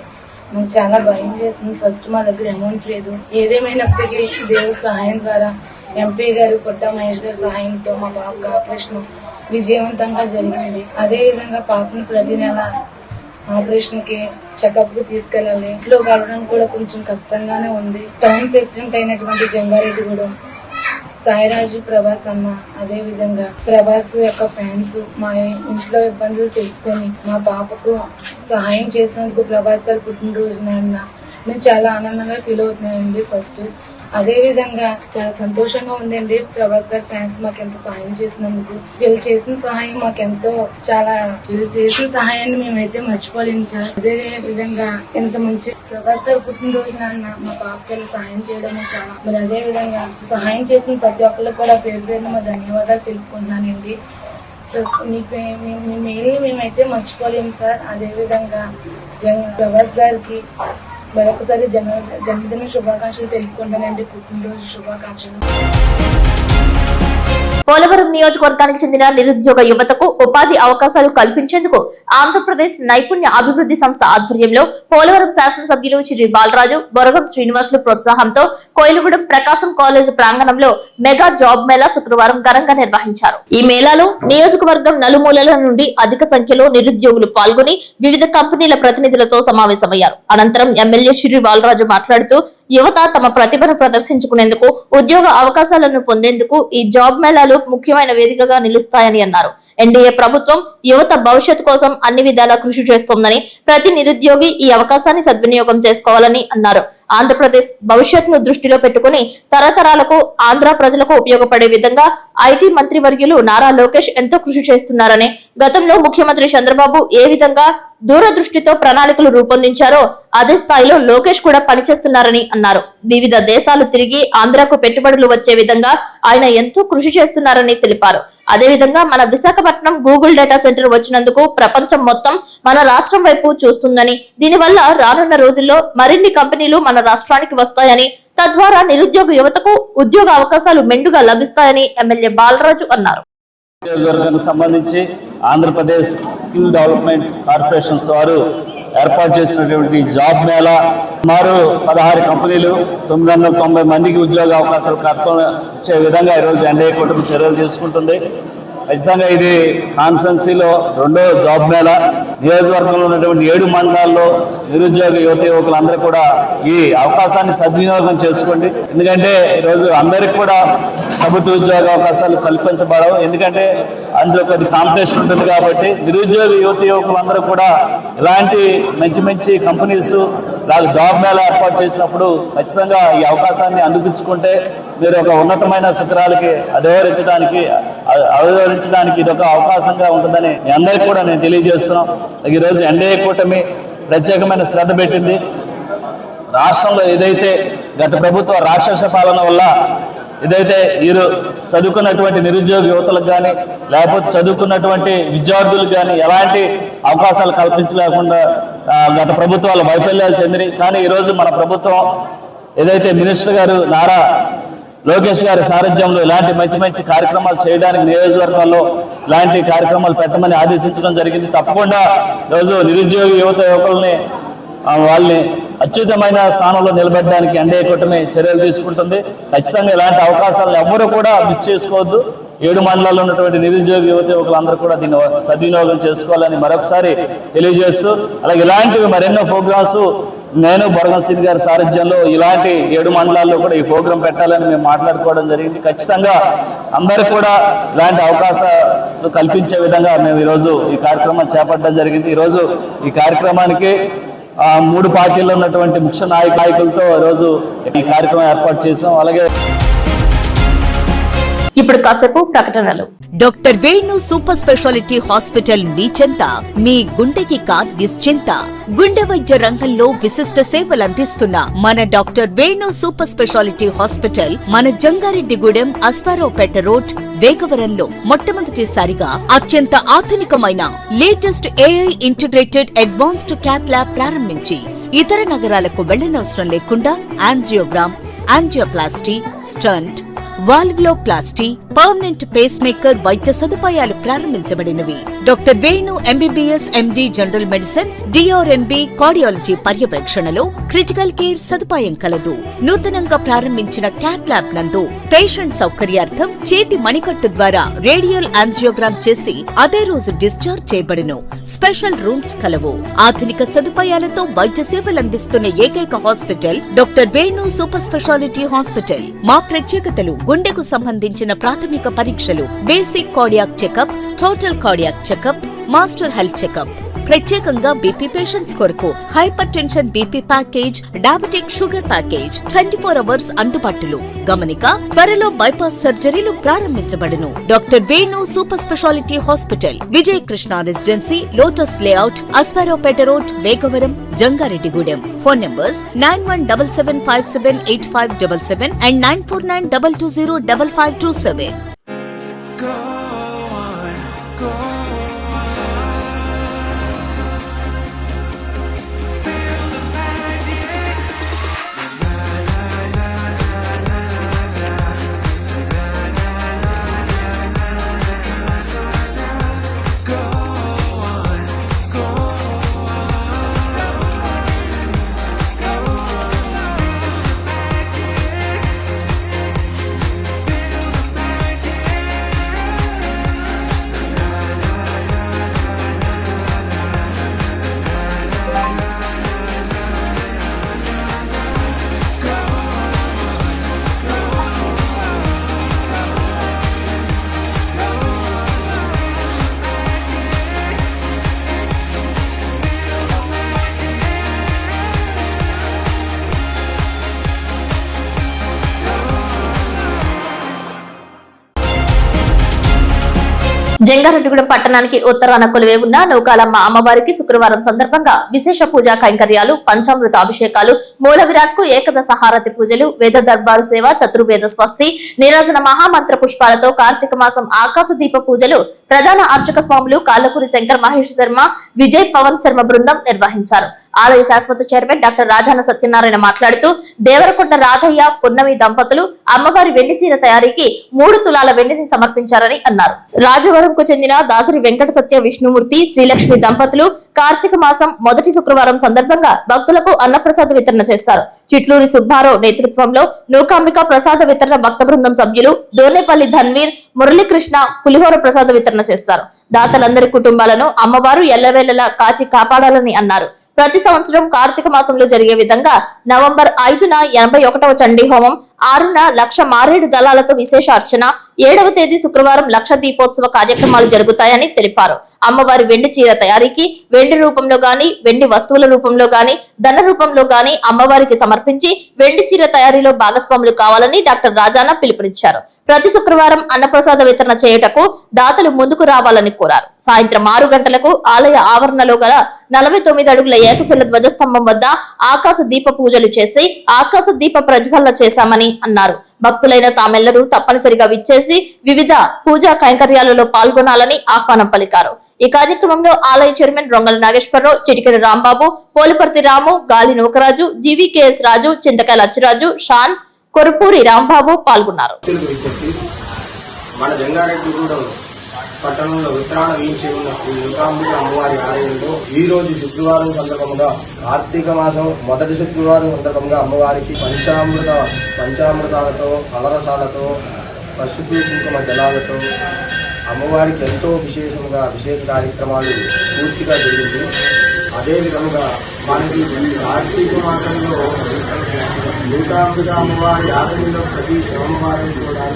మాకు చాలా భయం వేస్తుంది. ఫస్ట్ మా దగ్గర అమౌంట్ లేదు. ఏదేమైనప్పటికీ దేవుడి సహాయం ద్వారా ఎంపీ గారు కొట్ట మహేష్ గారి సహాయంతో మా బాబుకి ఆపరేషన్ విజయవంతంగా జరిగింది. అదే విధంగా పాపను ప్రతి నెల ఆపరేషన్ కి చెకప్ కి తీసుకెళ్ళాలి. ఇంట్లో గడవడం కూడా కొంచెం కష్టంగానే ఉంది. టౌన్ ప్రెసిడెంట్ అయినటువంటి జంగారెడ్డిగూడెం సాయిరాజు ప్రభాస్ అన్న, అదే విధంగా ప్రభాస్ యొక్క ఫ్యాన్స్ మా ఇంట్లో ఇబ్బందులు తెలుసుకొని మా పాపకు సహాయం చేసినందుకు ప్రభాస్ గారి పుట్టినరోజున మేము చాలా ఆనందంగా ఫీల్ అవుతున్నామండి. ఫస్ట్ అదే విధంగా చాలా సంతోషంగా ఉందండి. ప్రభాస్ గారి ఫ్యాన్స్ మాకు ఎంత సహాయం చేసినందుకు. వీళ్ళు చేసిన సహాయం మాకెంతో వీళ్ళు చేసిన సహాయాన్ని మేమైతే మర్చిపోలేము సార్. అదే విధంగా ఎంత మంచి ప్రభాస్ గారి పుట్టినరోజు నాన్న మా పాపకి సహాయం చేయడం చాలా. మరి అదే విధంగా సహాయం చేసిన ప్రతి ఒక్కరికి కూడా పేరు పేరున మా ధన్యవాదాలు తెలుపుకుంటున్నానండి. మీ మెయిల్ని మేమైతే మర్చిపోలేము సార్. అదే విధంగా ప్రభాస్ గారికి మరొకసారి జన్మదిన శుభాకాంక్షలు తెలుపుకుంటానండి. పుట్టినరోజు శుభాకాంక్షలు. పోలవరం నియోజకవర్గానికి చెందిన నిరుద్యోగ యువతకు ఉపాధి అవకాశాలు కల్పించేందుకు ఆంధ్రప్రదేశ్ నైపుణ్య అభివృద్ధి సంస్థ ఆధ్వర్యంలో పోలవరం శాసనసభ్యులు చిరి బాలరాజు, బొరగం శ్రీనివాసులు ప్రోత్సాహంతో కోయిలగూడెం ప్రకాశం కాలేజ్ ప్రాంగణంలో మెగా జాబ్ మేళా శుక్రవారం ఘనంగా నిర్వహించారు. ఈ మేళాలో నియోజకవర్గం నలుమూలల నుండి అధిక సంఖ్యలో నిరుద్యోగులు పాల్గొని వివిధ కంపెనీల ప్రతినిధులతో సమావేశమయ్యారు. అనంతరం ఎమ్మెల్యే చిరి బాలరాజు మాట్లాడుతూ యువత తమ ప్రతిభను ప్రదర్శించుకునేందుకు, ఉద్యోగ అవకాశాలను పొందేందుకు ఈ జాబ్ మేళాలు ముఖ్యమైన వేదికగా నిలుస్తాయని అన్నారు. ఎన్డీఏ ప్రభుత్వం యువత భవిష్యత్తు కోసం అన్ని విధాలా కృషి చేస్తోందని, ప్రతి నిరుద్యోగి ఈ అవకాశాన్ని సద్వినియోగం చేసుకోవాలని అన్నారు. ఆంధ్రప్రదేశ్ భవిష్యత్తును దృష్టిలో పెట్టుకుని తరతరాలకు ఆంధ్ర ప్రజలకు ఉపయోగపడే విధంగా ఐటీ మంత్రివర్యులు నారా లోకేష్ ఎంతో కృషి చేస్తున్నారని, గతంలో ముఖ్యమంత్రి చంద్రబాబు ఏ విధంగా దూరదృష్టితో ప్రణాళికలు రూపొందించారో అదే స్థాయిలో లోకేష్ కూడా పనిచేస్తున్నారని అన్నారు. వివిధ దేశాలు తిరిగి ఆంధ్రకు పెట్టుబడులు వచ్చే విధంగా ఆయన ఎంతో కృషి చేస్తున్నారని తెలిపారు. అదేవిధంగా మన విశాఖపట్నం గూగుల్ డేటా సెంటర్ వచ్చినందుకు ప్రపంచం మొత్తం మన రాష్ట్రం వైపు చూస్తుందని, దీనివల్ల రానున్న రోజుల్లో మరిన్ని కంపెనీలు మన రాష్ట్రానికి వస్తాయని, తద్వారా నిరుద్యోగ యువతకు ఉద్యోగ అవకాశాలు మెండుగా లభిస్తాయని ఎమ్మెల్యే బాలరాజు అన్నారు. నియోజకవర్గానికి సంబంధించి ఆంధ్రప్రదేశ్ స్కిల్ డెవలప్మెంట్ కార్పొరేషన్స్ వారు ఏర్పాటు చేసినటువంటి జాబ్ మేళా సుమారు 16 కంపెనీలు 990 మందికి ఉద్యోగ అవకాశాలు కల్పించే విధంగా ఈరోజు ఎన్డీఏ కూటమి చర్యలు తీసుకుంటుంది. ఖచ్చితంగా ఇది కాన్స్టెన్సీలో 2వ జాబ్ మేళా. నియోజకవర్గంలో ఉన్నటువంటి 7 మండలాల్లో నిరుద్యోగ యువకులందరూ కూడా ఈ అవకాశాన్ని సద్వినియోగం చేసుకోండి. ఎందుకంటే ఈరోజు అందరికి కూడా ప్రభుత్వ ఉద్యోగ అవకాశాలు కల్పించబడవు. ఎందుకంటే అందులో కొద్ది కాంపిటీషన్ ఉంటుంది కాబట్టి నిరుద్యోగ యువకులందరూ కూడా ఇలాంటి మంచి కంపెనీస్ జాబ్ మేళా ఏర్పాటు చేసినప్పుడు ఖచ్చితంగా ఈ అవకాశాన్ని అందిపుచ్చుకుంటే మీరు ఒక ఉన్నతమైన శిఖరాలకి అధిరోహించడానికి ఇది ఒక అవకాశంగా ఉంటుందని మీ అందరికీ కూడా నేను తెలియజేస్తున్నాం. ఈరోజు ఎన్డీఏ కూటమి ప్రత్యేకమైన శ్రద్ధ పెట్టింది. రాష్ట్రంలో ఏదైతే గత ప్రభుత్వ రాక్షస పాలన వల్ల ఏదైతే వీరు చదువుకున్నటువంటి నిరుద్యోగ యువతలకు కానీ లేకపోతే చదువుకున్నటువంటి విద్యార్థులకు కానీ ఎలాంటి అవకాశాలు కల్పించలేకుండా గత ప్రభుత్వాలు వైఫల్యాలు చెందినాయి. కానీ ఈరోజు మన ప్రభుత్వం ఏదైతే మినిస్టర్ గారు నారా లోకేష్ గారి సారథ్యంలో ఇలాంటి మంచి కార్యక్రమాలు చేయడానికి నియోజకవర్గాల్లో ఇలాంటి కార్యక్రమాలు పెట్టమని ఆదేశించడం జరిగింది. తప్పకుండా ఈరోజు నిరుద్యోగ యువకుల్ని వాళ్ళని అత్యుత్తమైన స్థానంలో నిలబెట్టడానికి ఎన్డీఏ కూటమి చర్యలు తీసుకుంటుంది. ఖచ్చితంగా ఇలాంటి అవకాశాలను ఎవరు కూడా మిస్ చేసుకోవద్దు. 7 మండలాల్లో ఉన్నటువంటి నిరుద్యోగ యువకులందరూ కూడా దీన్ని సద్వినియోగం చేసుకోవాలని మరొకసారి తెలియజేస్తూ, అలాగే ఇలాంటివి మరెన్నో ప్రోగ్రామ్స్ నేను బొరగంశీని గారి సారథ్యంలో ఇలాంటి 7 మండలాల్లో కూడా ఈ ప్రోగ్రాం పెట్టాలని మేము మాట్లాడుకోవడం జరిగింది. ఖచ్చితంగా అందరూ కూడా ఇలాంటి అవకాశాలు కల్పించే విధంగా మేము ఈరోజు ఈ కార్యక్రమం చేపట్టడం జరిగింది. ఈరోజు ఈ కార్యక్రమానికి 3 పార్టీల్లో ఉన్నటువంటి ముఖ్య నాయకులతో ఈరోజు ఈ కార్యక్రమం ఏర్పాటు చేసాం. అలాగే ఇప్పుడు కాసేపు ప్రకటనలు. Doctor Venu super speciality hospital మీ చెంత, మీ గుండెకి నిశ్చింత. గుండె వైద్య రంగంలో విశిష్ట సేవలు అందిస్తున్న మన doctor Venu super speciality hospital మన జంగారెడ్డిగూడెం అస్పారావుపేట రోడ్ వేగవరంలో మొట్టమొదటిసారిగా అత్యంత ఆధునికమైన latest AI integrated advanced cath lab ప్రారంభించి ఇతర నగరాలకు వెళ్లనవసరం లేకుండా angiogram, angioplasty, stent, valvuloplasty, permanent pacemaker వైద్య సదుపాయాలు ప్రారంభించబడినవి. Doctor Venu MBBS MD general medicine, DRNB cardiology పర్యవేక్షణలో క్రిటికల్ కేర్ సదుపాయం కలదు. నూతనంగా ప్రారంభించిన క్యాట్ ల్యాబ్ నందు పేషెంట్ సౌకర్యార్థం చేతి మణికట్టు ద్వారా రేడియల్ యాంజియోగ్రామ్ చేసి అదే రోజు డిశ్చార్జ్ చేయబడును. స్పెషల్ రూమ్స్ కలవు. ఆధునిక సదుపాయాలతో వైద్య సేవలు అందిస్తున్న ఏకైక hospital doctor Venu super speciality hospital. మా ప్రత్యేకతలు: గుండెకు సంబంధించిన ప్రాథమిక పరీక్షలు, basic cardiac checkup, total cardiac checkup, master health checkup. ప్రత్యేకంగా బీపీ పేషెంట్స్ కొరకు hypertension BP package, diabetic sugar package 24 hours అందుబాటులో. గమనిక: త్వరలో బైపాస్ సర్జరీలు ప్రారంభించబడును. Doctor Venu super speciality hospital, Vijaya Krishna residency, Lotus layout, Aswaraopeta road, Vegavaram, Jangareddygudem. Phone numbers 9177578577 and 9492205527. Jangareddygudem పట్టణానికి ఉత్తరాన కొలువై ఉన్న నూకాలమ్మ అమ్మవారికి శుక్రవారం సందర్భంగా విశేష పూజా కైంకర్యాలు, పంచామృత అభిషేకాలు, మూల విరాట్ కు ఏకదశ హారతి పూజలు, వేద దర్బారు సేవ, చతుర్వేద స్వస్తి, నీరాజన మహామంత్ర పుష్పాలతో కార్తీక మాసం ఆకాశ దీప పూజలు ప్రధాన అర్చక స్వాములు కాళ్ళకూరి శంకర్ మహేష్ శర్మ, విజయ్ పవన్ శర్మ బృందం నిర్వహించారు. ఆలయ శాశ్వత చైర్మన్ డాక్టర్ రాజాన సత్యనారాయణ మాట్లాడుతూ దేవరకొండ రాధయ్య, పున్నమి దంపతులు అమ్మవారి వెండి చీర తయారీకి 3 తులాల వెండిని సమర్పించారని అన్నారు. రాజవరంకు చెందిన దాసరి వెంకట సత్య విష్ణుమూర్తి, శ్రీలక్ష్మి దంపతులు కార్తీక మాసం మొదటి శుక్రవారం సందర్భంగా భక్తులకు అన్నప్రసాద వితరణ చేశారు. చిట్లూరి సుబ్బారావు నేతృత్వంలో నూకాంబిక ప్రసాద వితరణ భక్త బృందం సభ్యులు దోనేపల్లి ధన్వీర్, మురళీకృష్ణ పులిహోర ప్రసాద వితరణ చేశారు. దాతలందరి కుటుంబాలను అమ్మవారు ఎల్లవేళలా కాచి కాపాడాలని అన్నారు. ప్రతి సంవత్సరం కార్తీక మాసంలో జరిగే విధంగా నవంబర్ 5న 81వ చండీ హోమం, 6న లక్ష మారేడు దళాలతో విశేష అర్చన, 7వ తేదీ శుక్రవారం లక్ష దీపోత్సవ కార్యక్రమాలు జరుగుతాయని తెలిపారు. అమ్మవారి వెండి చీర తయారీకి వెండి రూపంలో గాని, వెండి వస్తువుల రూపంలో గాని, ధన రూపంలో గాని అమ్మవారికి సమర్పించి వెండి చీర తయారీలో భాగస్వాములు కావాలని డాక్టర్ రాజాన పిలుపునిచ్చారు. ప్రతి శుక్రవారం అన్నప్రసాద వితరణ చేయుటకు దాతలు ముందుకు రావాలని కోరారు. సాయంత్రం 6 గంటలకు ఆలయ ఆవరణలో గల 49 అడుగుల ఏకశిల ధ్వజస్తంభం వద్ద ఆకాశ దీప పూజలు చేసి ఆకాశ దీప ప్రజ్వలన చేశామని అన్నారు. భక్తులైన తామెల్లరూ తప్పనిసరిగా విచ్చేసి వివిధ పూజా కైంకర్యాలలో పాల్గొనాలని ఆహ్వానం పలికారు. ఈ కార్యక్రమంలో ఆలయ చైర్మన్ రొంగల నాగేశ్వరరావు, చిటికెడ రాంబాబు, పోలిపర్తి రాము, గాలి నూకరాజు, జీవీకేఎస్ రాజు, చింతకాయల అచ్చిరాజు, షాన్, కొరుపూరి రాంబాబు పాల్గొన్నారు. మన జంగారెడ్డిగూడెం పట్టణంలో ఉత్తరాన వేయించి ఉన్న శ్రీ నూకాంబిక అమ్మవారి ఆలయంలో ఈ రోజు శుక్రవారం సందర్భంగా కార్తీక మాసం మొదటి శుక్రవారం సందర్భంగా అమ్మవారికి పంచామృతాలతో, ఫలరసాలతో, పసుపు కుంకుమ జలాలతో అమ్మవారికి ఎంతో విశేషంగా అభిషేక కార్యక్రమాలు పూర్తిగా జరిగింది. అదేవిధంగా మనకి కార్తీక మాసంలో నూకాంబిక అమ్మవారి ఆలయంలో ప్రతి సోమవారం కూడా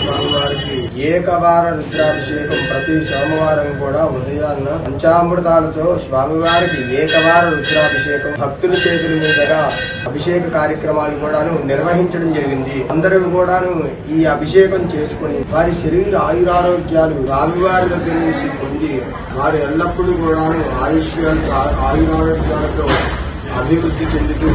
స్వామివారికి ఏకవార రుద్రాభిషేకం ప్రతి సోమవారం కూడా ఉదయాన్న పంచామృతాలతో స్వామివారికి ఏకవార రుద్రాభిషేకం భక్తుల చేతుల మీదుగా అభిషేక కార్యక్రమాలు కూడాను నిర్వహించడం జరిగింది. అందరూ కూడాను ఈ అభిషేకం చేసుకుని వారి శరీర ఆయురారోగ్యాలు స్వామివారి దగ్గర నుంచి పొంది వారు ఎల్లప్పుడూ కూడాను ఆయురారోగ్యాలతో అభివృద్ధి చెందుతూ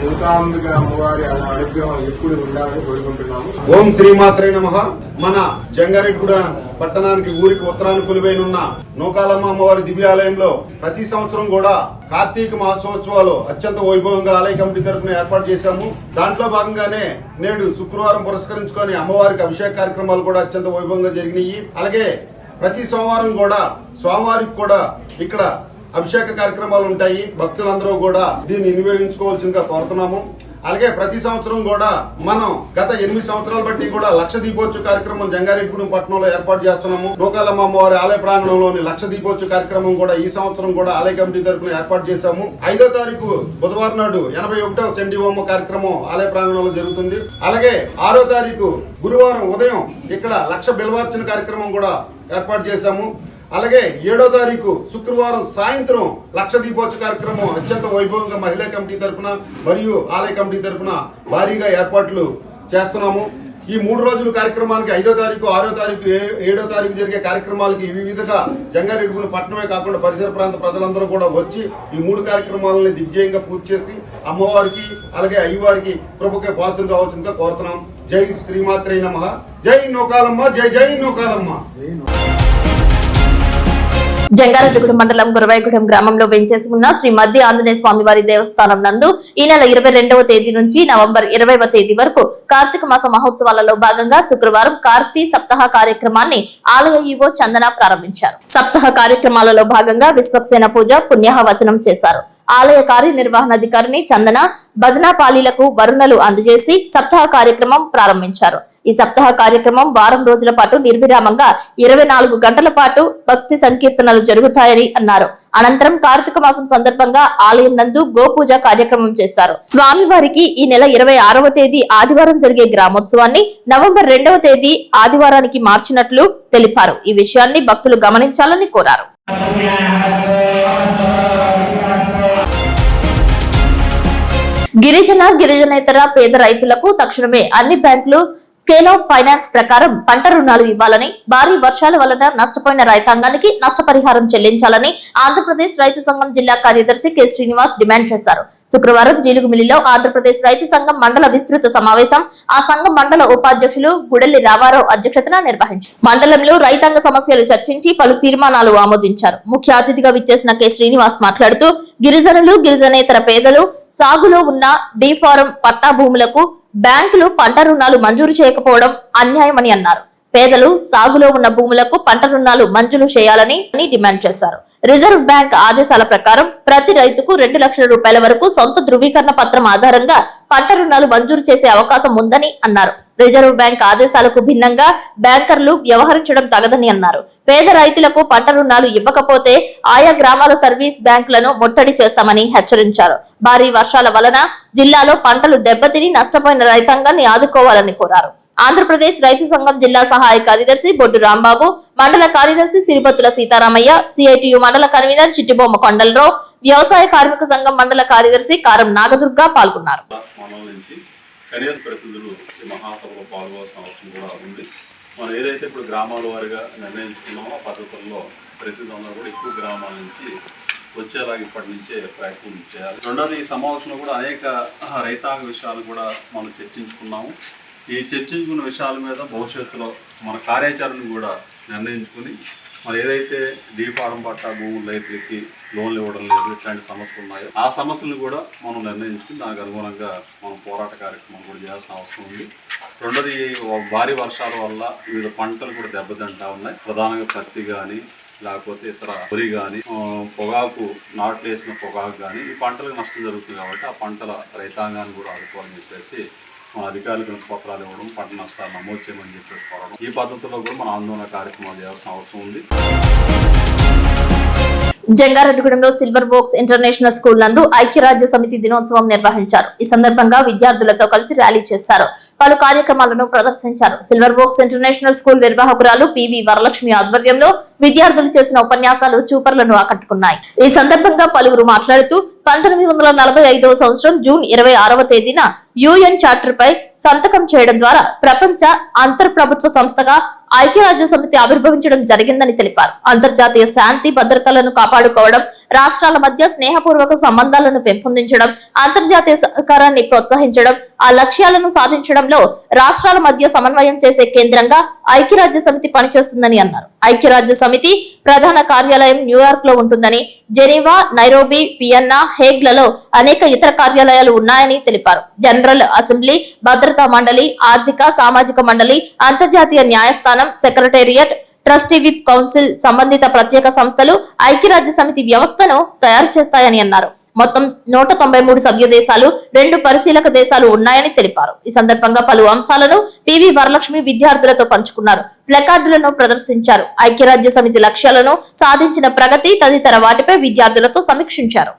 నూకాంబిక అమ్మవారి అనుగ్రహం ఎప్పుడు ఉండాలని కోరుకుంటున్నాము. ఓం శ్రీమాత్రే నమః. మన జంగారెడ్డిగూడెం పట్టణానికి ఊరికి ఉత్తరాన్ని కొలువైనున్న నూకాలమ్మ అమ్మవారి దివ్యాలయంలో ప్రతి సంవత్సరం కూడా కార్తీక మహోత్సవాలు అత్యంత వైభవంగా ఆలయ కమిటీ తరఫున ఏర్పాటు చేశాము. దాంట్లో భాగంగానే నేడు శుక్రవారం పురస్కరించుకొని అమ్మవారికి అభిషేక కార్యక్రమాలు కూడా అత్యంత వైభవంగా జరిగినాయి. అలాగే ప్రతి సోమవారం కూడా స్వామివారికి కూడా ఇక్కడ అభిషేక కార్యక్రమాలు ఉంటాయి. భక్తులందరూ కూడా దీన్ని వినియోగించుకోవాల్సిందిగా కోరుతున్నాము. అలాగే ప్రతి సంవత్సరం కూడా మనం గత 8 సంవత్సరాలు బట్టి కూడా లక్ష దీపోత్సవ కార్యక్రమం జంగారెడ్డిగూడెం పట్టణంలో ఏర్పాటు చేస్తున్నాము. నూకాలమ్మ అమ్మవారి ఆలయ ప్రాంగణంలోని లక్ష దీపోత్సవ కార్యక్రమం కూడా ఈ సంవత్సరం కూడా ఆలయ కమిటీ తరఫున ఏర్పాటు చేశాము. 5వ తారీఖు బుధవారం నాడు 81వ చండీ హోమ కార్యక్రమం ఆలయ ప్రాంగణంలో జరుగుతుంది. అలాగే 6వ తారీఖు గురువారం ఉదయం ఇక్కడ లక్ష బిల్వార్చన కార్యక్రమం కూడా ఏర్పాటు చేశాము. అలాగే 7వ తారీఖు శుక్రవారం సాయంత్రం లక్ష దీపోత్సవ కార్యక్రమం అత్యంత వైభవంగా మహిళా కమిటీ తరఫున మరియు ఆలయ కమిటీ తరఫున భారీగా ఏర్పాట్లు చేస్తున్నాము. ఈ 3 రోజుల కార్యక్రమానికి 5వ తారీఖు, 6వ తారీఖు, 7వ తారీఖు జరిగే కార్యక్రమాలకి వివిధగా జంగారెడ్డిగూడెం పట్టణమే కాకుండా పరిసర ప్రాంత ప్రజలందరూ కూడా వచ్చి ఈ 3 కార్యక్రమాలని దిగ్విజయంగా పూర్తి చేసి అమ్మవారికి అలాగే అయ్యవారికి ప్రభుకే పాత్రలు కావాల్సిందిగా కోరుతున్నాం. జై శ్రీమాత్రే నమః. జై నూకాలమ్మ. జై జై నూకాలమ్మ. జంగారెడ్డిగూడెం మండలం గురవాయిగూడెం గ్రామంలో వెంచేసి ఉన్న శ్రీ మధ్య ఆంజనేయ స్వామి వారి దేవస్థానం నందు ఈ నెల 22వ తేదీ నుంచి నవంబర్ 20వ తేదీ వరకు కార్తీక మాస మహోత్సవాలలో భాగంగా శుక్రవారం కార్తీ సప్తాహ కార్యక్రమాన్ని ఆలయ ఈవో చందన ప్రారంభించారు. సప్తాహ కార్యక్రమాలలో భాగంగా విశ్వక్సేన పూజ, పుణ్యాహవచనం చేశారు. ఆలయ కార్యనిర్వహణాధికారిని చందన భజనాపాలీలకు వరుణలు అందజేసి సప్తాహ కార్యక్రమం ప్రారంభించారు. ఈ సప్తాహ కార్యక్రమం వారం రోజుల పాటు నిర్విరామంగా 24 గంటల పాటు భక్తి సంకీర్తనలు జరుగుతాయని అన్నారు. అనంతరం కార్తీక మాసం సందర్భంగా ఆలయం నందు గోపూజ కార్యక్రమం చేశారు. స్వామివారికి ఈ నెల 26వ తేదీ ఆదివారం జరిగే గ్రామోత్సవాన్ని నవంబర్ 2వ తేదీ ఆదివారానికి మార్చినట్లు తెలిపారు. ఈ విషయాన్ని భక్తులు గమనించాలని కోరారు. గిరిజనేతర పేద రైతులకు తక్షణమే అన్ని బ్యాంకులు స్కేల్ ఆఫ్ ఫైనాన్స్ ప్రకారం పంట రుణాలు ఇవ్వాలని, భారీ వర్షాల వలన నష్టపోయిన రైతాంగానికి నష్టపరిహారం చెల్లించాలని ఆంధ్రప్రదేశ్ రైతు సంఘం జిల్లా కార్యదర్శి కె శ్రీనివాస్ డిమాండ్ చేశారు. శుక్రవారం జీలుగుమిల్లిలో ఆంధ్రప్రదేశ్ రైతు సంఘం మండల విస్తృత సమావేశం ఆ సంఘం మండల ఉపాధ్యక్షులు గుడెల్లి రామారావు అధ్యక్షతన నిర్వహించారు. మండలంలో రైతాంగ సమస్యలు చర్చించి పలు తీర్మానాలు ఆమోదించారు. ముఖ్య అతిథిగా విచ్చేసిన కె శ్రీనివాస్ మాట్లాడుతూ గిరిజనులు, గిరిజనేతర పేదలు సాగులో ఉన్న డీఫారం పట్టా భూములకు బ్యాంకులు పంట రుణాలు మంజూరు చేయకపోవడం అన్యాయమని అన్నారు. పేదలు సాగులో ఉన్న భూములకు పంట రుణాలు మంజూరు చేయాలని డిమాండ్ చేశారు. రిజర్వ్ బ్యాంక్ ఆదేశాల ప్రకారం ప్రతి రైతుకు 2 లక్షల రూపాయల వరకు సొంత ధృవీకరణ పత్రం ఆధారంగా పంట రుణాలు మంజూరు చేసే అవకాశం ఉందని అన్నారు. రిజర్వ్ బ్యాంక్ ఆదేశాలకు భిన్నంగా బ్యాంకర్లు వ్యవహరించడం తగదని అన్నారు. పేద రైతులకు పంట రుణాలు ఇవ్వకపోతే ఆయా గ్రామాల సర్వీస్ బ్యాంకులను ముట్టడి చేస్తామని హెచ్చరించారు. భారీ వర్షాల వలన జిల్లాలో పంటలు దెబ్బతిని నష్టపోయిన రైతాంగాన్ని ఆదుకోవాలని కోరారు. ఆంధ్రప్రదేశ్ రైతు సంఘం జిల్లా సహాయ కార్యదర్శి బొడ్డు రాంబాబు, మండల కార్యదర్శి సిరిబత్తుల సీతారామయ్య, సిఐటియు మండల కన్వీనర్ చిట్టిబొమ్మ కొండలరావు, వ్యవసాయ కార్మిక సంఘం మండల కార్యదర్శి కారం నాగదుర్గ పాల్గొన్నారు. కనీస ప్రతినిధులు ఈ మహాసభలో పాల్గొవాల్సిన అవసరం కూడా ఉంది. మనం ఏదైతే ఇప్పుడు గ్రామాల వారిగా నిర్ణయించుకున్నామో ఆ పద్ధతుల్లో ప్రతినిధులందరూ కూడా ఎక్కువ గ్రామాల నుంచి వచ్చేలాగా ఇప్పటి నుంచే ప్రయత్నం చేయాలి. రెండోది, ఈ సమావేశంలో కూడా అనేక రైతాంగ విషయాలు కూడా మనం చర్చించుకున్నాము. ఈ చర్చించుకున్న విషయాల మీద భవిష్యత్తులో మన కార్యాచరణను కూడా నిర్ణయించుకుని మరి ఏదైతే డీఫారం పట్టా భూములు రైతులకి లోన్లు ఇవ్వడం లేదు, ఇట్లాంటి సమస్యలు ఉన్నాయో ఆ సమస్యలను కూడా మనం నిర్ణయించుకుని దానికి అనుగుణంగా మనం పోరాట కార్యక్రమం కూడా చేయాల్సిన అవసరం ఉంది. రెండోది, భారీ వర్షాల వల్ల వివిధ పంటలు కూడా దెబ్బతింటా ఉన్నాయి. ప్రధానంగా పత్తి కానీ లేకపోతే ఇతర వరి కానీ పొగాకు, నాట్లు వేసిన పొగాకు కానీ ఈ పంటలకు నష్టం జరుగుతుంది. కాబట్టి ఆ పంటల రైతాంగాన్ని కూడా ఆదుకోవాలని చెప్పేసి మన అధికారులకు పత్రాలు ఇవ్వడం, పంట నష్టాలు నమోదు చేయమని చెప్పేసి కోరడం, ఈ పద్ధతిలో కూడా మన ఆందోళన కార్యక్రమాలు చేయాల్సిన అవసరం ఉంది. జంగారెడ్డిగూడెంలో సిల్వర్ బోక్స్ ఇంటర్నేషనల్ స్కూల్ నందు ఐక్యరాజ్య సమితి దినోత్సవం నిర్వహించారు. ఈ సందర్భంగా విద్యార్థులతో కలిసి ర్యాలీ చేశారు. పలు కార్యక్రమాలను ప్రదర్శించారు. సిల్వర్ బోక్స్ ఇంటర్నేషనల్ స్కూల్ నిర్వాహకురాలు పివి వరలక్ష్మి ఆధ్వర్యంలో విద్యార్థులు చేసిన ఉపన్యాసాలు చూపర్లను ఆకట్టుకున్నాయి. ఈ సందర్భంగా పలువురు మాట్లాడుతూ 1945వ సంవత్సరం జూన్ 26వ తేదీన యుఎన్ చార్టర్ పై సంతకం చేయడం ద్వారా ప్రపంచ అంతర్ ప్రభుత్వ సంస్థగా ఐక్యరాజ్య సమితి ఆవిర్భవించడం జరిగిందని తెలిపారు. అంతర్జాతీయ శాంతి భద్రతలను కాపాడుకోవడం, రాష్ట్రాల మధ్య స్నేహపూర్వక సంబంధాలను పెంపొందించడం, అంతర్జాతీయ సహకారాన్ని ప్రోత్సహించడం, ఆ లక్ష్యాలను సాధించడంలో రాష్ట్రాల మధ్య సమన్వయం చేసే కేంద్రంగా ఐక్యరాజ్య సమితి పనిచేస్తుందని అన్నారు. ఐక్యరాజ్య సమితి ప్రధాన కార్యాలయం న్యూయార్క్ లో ఉంటుందని, జెనీవా, నైరోబి, వియన్నా, హేగ్లలో అనేక ఇతర కార్యాలయాలు ఉన్నాయని తెలిపారు. జనరల్ అసెంబ్లీ, భద్రతా మండలి, ఆర్థిక సామాజిక మండలి, అంతర్జాతీయ న్యాయస్థానం, సెక్రటేరియట్, ట్రస్టీ విప్ కౌన్సిల్ సంబంధిత ప్రత్యేక సంస్థలు ఐక్యరాజ్య సమితి వ్యవస్థను తయారు చేస్తాయని అన్నారు. మొత్తం 193 సభ్య దేశాలు, 2 పరిశీలక దేశాలు ఉన్నాయని తెలిపారు. ఈ సందర్భంగా పలు అంశాలను పివి వరలక్ష్మి విద్యార్థులతో పంచుకున్నారు. ప్లకార్డులను ప్రదర్శించారు. ఐక్యరాజ్య సమితి లక్ష్యాలను, సాధించిన ప్రగతి తదితర వాటిపై విద్యార్థులతో సమీక్షించారు.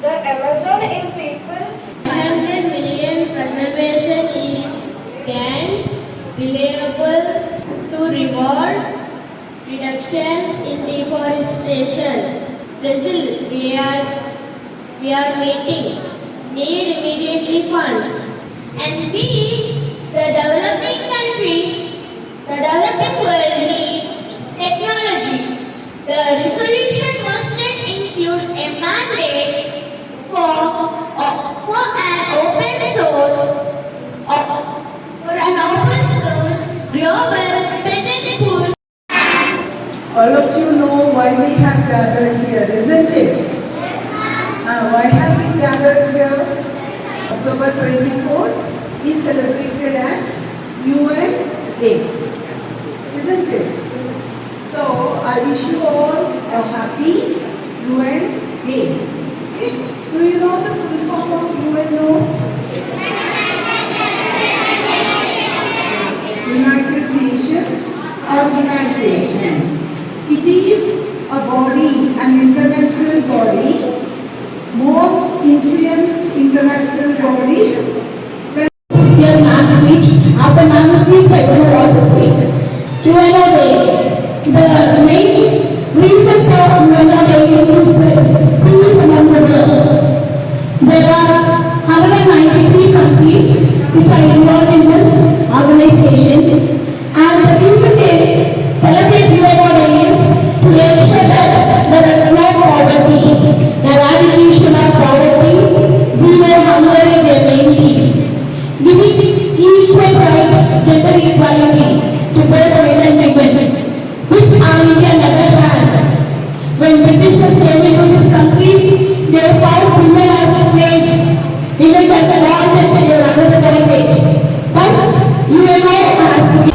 The Amazon in people 100 million and reliable to reward reductions in deforestation. Brazil, we are meeting need immediately funds, and we, the developing country, the developing world needs technology. The resolution must include a mandate for an open source global patent pool. All of you know why we have gathered here, isn't it? Why have we gathered here? October 24th is celebrated as UN Day, isn't it? So I wish you all a happy UN Day. Okay? Do you know the full form of UNO? United Nations Organization. It is a body, an international body, most influenced international body. Dear ma'am speech, after ma'am speech I don't know what to speak. UNO Day. The main reason for UNO Day is to spread peace among the world. There are 193 countries which are involved in this organization, and the reason they celebrate UNO Day is to ensure that there is no poverty, eradication of poverty, zero hunger is their main theme. Giving equal rights, gender equality to both men and women, which our India never had. When Britishers came into this country, they found women as slaves, even when the law that they were under the bondage. Thus, UNO has to be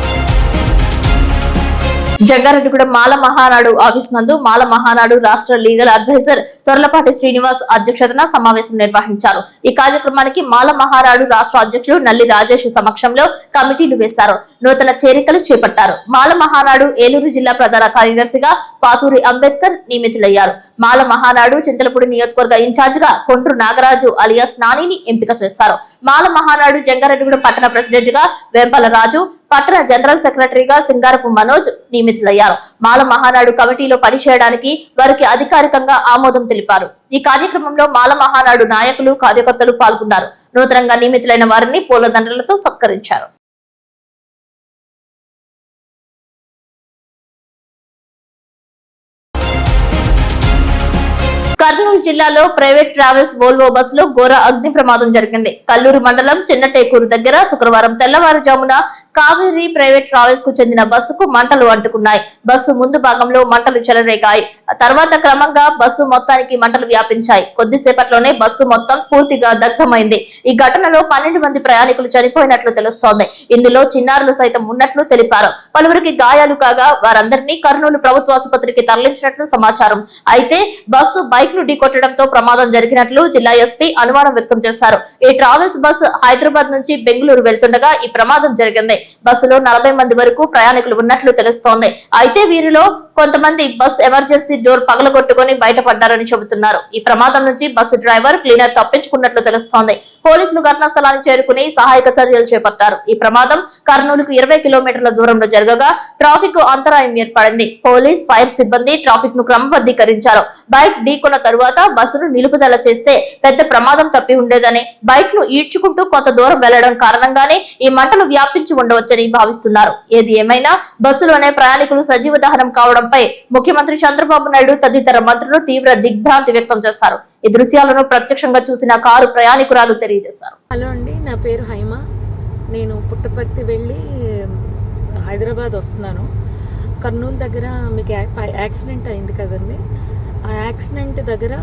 Jangareddygudem Mala Mahanadu office నందు మాల మహానాడు రాష్ట్ర legal advisor Torlapati Srinivas అధ్యక్షతన సమావేశం నిర్వహించారు. ఈ కార్యక్రమానికి మాల మహానాడు రాష్ట్ర అధ్యక్షులు నల్లి రాజేష్ సమక్షంలో కమిటీలు వేశారు. నూతన చేరికలు చేపట్టారు. మాల మహానాడు ఏలూరు జిల్లా ప్రధాన కార్యదర్శిగా పాతూరి అంబేద్కర్ నియమితులయ్యారు. మాల మహానాడు చింతలపూడి నియోజకవర్గ ఇన్ఛార్జ్ గా కొండ్రు నాగరాజు అలియాస్ నానిని ఎంపిక చేశారు. మాల మహానాడు జంగారెడ్డిగూడెం పట్టణ ప్రెసిడెంట్ గా వెంపల రాజు, పట్టణ జనరల్ సెక్రటరీగా సింగారపు మనోజ్ నియమితులయ్యారు. మాల మహానాడు కమిటీలో పనిచేయడానికి వారికి అధికారికంగా ఆమోదం తెలిపారు. ఈ కార్యక్రమంలో మాల మహానాడు నాయకులు, కార్యకర్తలు పాల్గొన్నారు. నూతనంగా నియమితులైన వారిని పూలదండలతో సత్కరించారు. కర్నూలు జిల్లాలో ప్రైవేట్ ట్రావెల్స్ వోల్వో బస్సులో ఘోర అగ్ని ప్రమాదం జరిగింది. కల్లూరు మండలం చిన్నటేకూరు దగ్గర శుక్రవారం తెల్లవారుజామున కావేరీ ప్రైవేట్ ట్రావెల్స్ కు చెందిన బస్సుకు మంటలు అంటుకున్నాయి. బస్సు ముందు భాగంలో మంటలు చెలరేగాయి. తర్వాత క్రమంగా బస్సు మొత్తానికి మంటలు వ్యాపించాయి. కొద్దిసేపట్లోనే బస్సు మొత్తం పూర్తిగా దగ్ధమైంది. ఈ ఘటనలో 12 మంది ప్రయాణికులు చనిపోయినట్లు తెలుస్తోంది. ఇందులో చిన్నారులు సైతం ఉన్నట్లు తెలిపారు. పలువురికి గాయాలు కాగా వారందరినీ కర్నూలు ప్రభుత్వ ఆసుపత్రికి తరలించినట్లు సమాచారం. అయితే బస్సు బైక్ ను ఢీకొట్టడంతో ప్రమాదం జరిగినట్లు జిల్లా ఎస్పీ అనుమానం వ్యక్తం చేశారు. ఈ ట్రావెల్స్ బస్సు హైదరాబాద్ నుంచి బెంగళూరు వెళ్తుండగా ఈ ప్రమాదం జరిగింది. బస్సులో 40 మంది వరకు ప్రయాణికులు ఉన్నట్లు తెలుస్తోంది. అయితే వీరిలో కొంతమంది బస్ ఎమర్జెన్సీ డోర్ పగలగొట్టుకుని బయటపడ్డారని చెబుతున్నారు. ఈ ప్రమాదం నుంచి బస్సు డ్రైవర్, క్లీనర్ తప్పించుకున్నట్లు తెలుస్తోంది. పోలీసులు ఘటనా స్థలానికి చేరుకుని సహాయక చర్యలు చేపట్టారు. ఈ ప్రమాదం కర్నూలుకు 20 కిలోమీటర్ల దూరంలో జరగగా ట్రాఫిక్ అంతరాయం ఏర్పడింది. పోలీస్, ఫైర్ సిబ్బంది ట్రాఫిక్ ను క్రమబద్ధీకరించారు. బైక్ ఢీకొన్న తరువాత బస్సును నిలుపుదల చేస్తే పెద్ద ప్రమాదం తప్పి ఉండేదని, బైక్ ను ఈడ్చుకుంటూ కొంత దూరం వెళ్లడం కారణంగానే ఈ మంటలు వ్యాపించి ఉండవచ్చని భావిస్తున్నారు. ఏది ఏమైనా బస్సులోనే ప్రయాణికులు సజీవ దహనం కావడంపై ముఖ్యమంత్రి చంద్రబాబు నాయుడు తదితర మంత్రులు తీవ్ర దిగ్భ్రాంతి వ్యక్తం చేశారు. ఈ దృశ్యాలను ప్రత్యక్షంగా చూసిన కారు ప్రయాణికురాలు తెలియజేశారు. హలో అండి, నా పేరు హైమ. నేను పుట్టపర్తి వెళ్ళి హైదరాబాద్ వస్తున్నాను. కర్నూలు దగ్గర మీకు యాక్సిడెంట్ అయింది కదండి. ఆ యాక్సిడెంట్ దగ్గర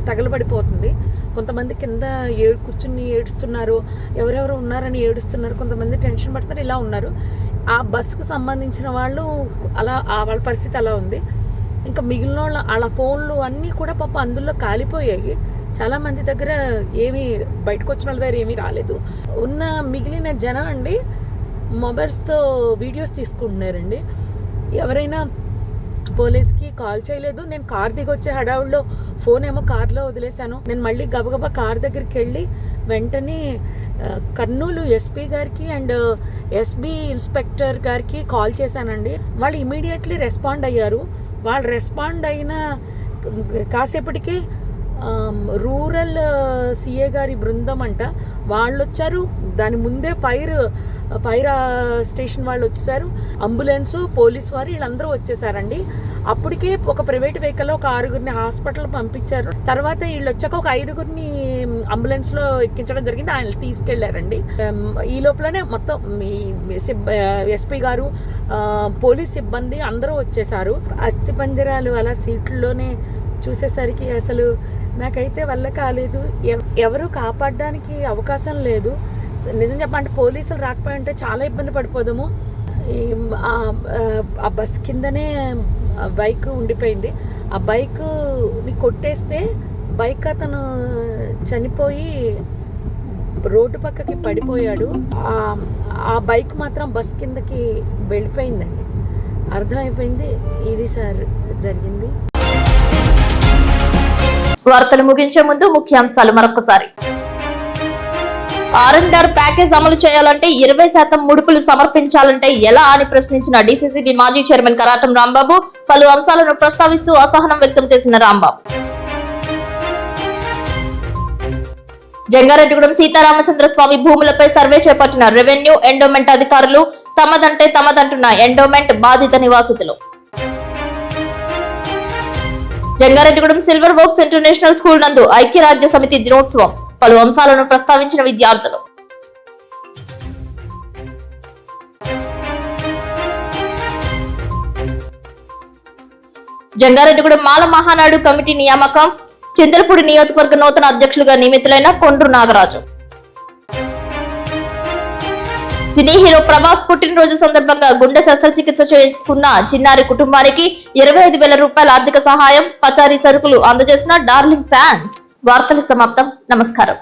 తగలబడిపోతుంది. కొంతమంది కింద కూర్చుని ఏడుస్తున్నారు, ఎవరెవరు ఉన్నారని ఏడుస్తున్నారు, కొంతమంది టెన్షన్ పడుతున్నారు, ఇలా ఉన్నారు. ఆ బస్సుకు సంబంధించిన వాళ్ళు అలా వాళ్ళ పరిస్థితి అలా ఉంది. ఇంకా మిగిలిన వాళ్ళ ఫోన్లు అన్నీ కూడా పాప అందులో కాలిపోయాయి. చాలామంది దగ్గర ఏమీ బయటకు వచ్చిన వాళ్ళ దగ్గర ఏమీ రాలేదు. ఉన్న మిగిలిన జనం అండి మొబైల్స్తో వీడియోస్ తీసుకుంటున్నారండి. ఎవరైనా పోలీస్కి కాల్ చేయలేదు. నేను కార్ దిగి వచ్చే హడావుల్లో ఫోన్ ఏమో కార్లో వదిలేశాను. నేను మళ్ళీ గబగబా కార్ దగ్గరికి వెళ్ళి వెంటనే కర్నూలు ఎస్పీ గారికి అండ్ ఎస్బీ ఇన్స్పెక్టర్ గారికి కాల్ చేశానండి. వాళ్ళు ఇమీడియట్లీ రెస్పాండ్ అయ్యారు. వాళ్ళు రెస్పాండ్ అయిన కాసేపటికే రూరల్ సిఏ గారి బృందం అంట వాళ్ళు వచ్చారు. దాని ముందే ఫైర్ స్టేషన్ వాళ్ళు వచ్చేసారు. అంబులెన్సు, పోలీస్ వారు వీళ్ళందరూ వచ్చేసారండి. అప్పటికే ఒక ప్రైవేట్ వెహికల్లో ఒక 6గురిని హాస్పిటల్ పంపించారు. తర్వాత వీళ్ళు వచ్చాక ఒక 5గురిని అంబులెన్స్లో ఎక్కించడం జరిగింది. ఆయన తీసుకెళ్లారండి. ఈ లోపలనే మొత్తం ఎస్పీ గారు, పోలీస్ సిబ్బంది అందరూ వచ్చేసారు. అస్థిపంజరాలు అలా సీట్లలోనే చూసేసరికి అసలు నాకైతే వల్ల కాలేదు. ఎవరు కాపాడడానికి అవకాశం లేదు. నిజం చెప్పాలంటే పోలీసులు రాకపోయింటే చాలా ఇబ్బంది పడిపోదాము. ఆ బస్ కిందనే బైక్ ఉండిపోయింది. ఆ బైక్ని కొట్టేస్తే బైక్ అతను చనిపోయి రోడ్డు పక్కకి పడిపోయాడు. ఆ బైక్ మాత్రం బస్ కిందకి వెళ్ళిపోయిందండి. అర్థమైపోయింది ఇది సార్ జరిగింది. వార్తలు ముగించే ముందు ముఖ్యాంశాలు మరొకసారి. ఆర్ఎండ్ఆర్ ప్యాకేజ్ అమలు చేయాలంటే 20% ముడుపులు సమర్పించాలంటే ఎలా అని ప్రశ్నించిన డీసీసీబీ మాజీ చైర్మన్ కరాటం రాంబాబు. పలు అంశాలను ప్రస్తావిస్తూ అసహనం వ్యక్తం చేసిన రాంబాబు. జంగారెడ్డిగూడెం సీతారామచంద్ర స్వామి భూములపై సర్వే చేపట్టిన రెవెన్యూ ఎండోమెంట్ అధికారులు. తమదంటే తమదంటున్న ఎండోమెంట్ బాధిత నివాసితులు. Jangareddygudem silver works international school నందు ఐక్యరాజ్య సమితి దినోత్సవం. పలు అంశాలను ప్రస్తావించిన విద్యార్థులు. జంగారెడ్డిగూడెం మాల మహానాడు కమిటీ నియామకం. చింతలపూడి నియోజకవర్గ నూతన అధ్యక్షులుగా నియమితులైన కొండ్రు నాగరాజు. సినీ హీరో ప్రభాస్ పుట్టినరోజు సందర్భంగా గుండె శస్త్రచికిత్స చేసుకున్న చిన్నారి కుటుంబానికి 25,000 రూపాయల ఆర్థిక సహాయం, పచారీ సరుకులు అందజేసిన డార్లింగ్ ఫ్యాన్స్. వార్తలు సమాప్తం. నమస్కారం.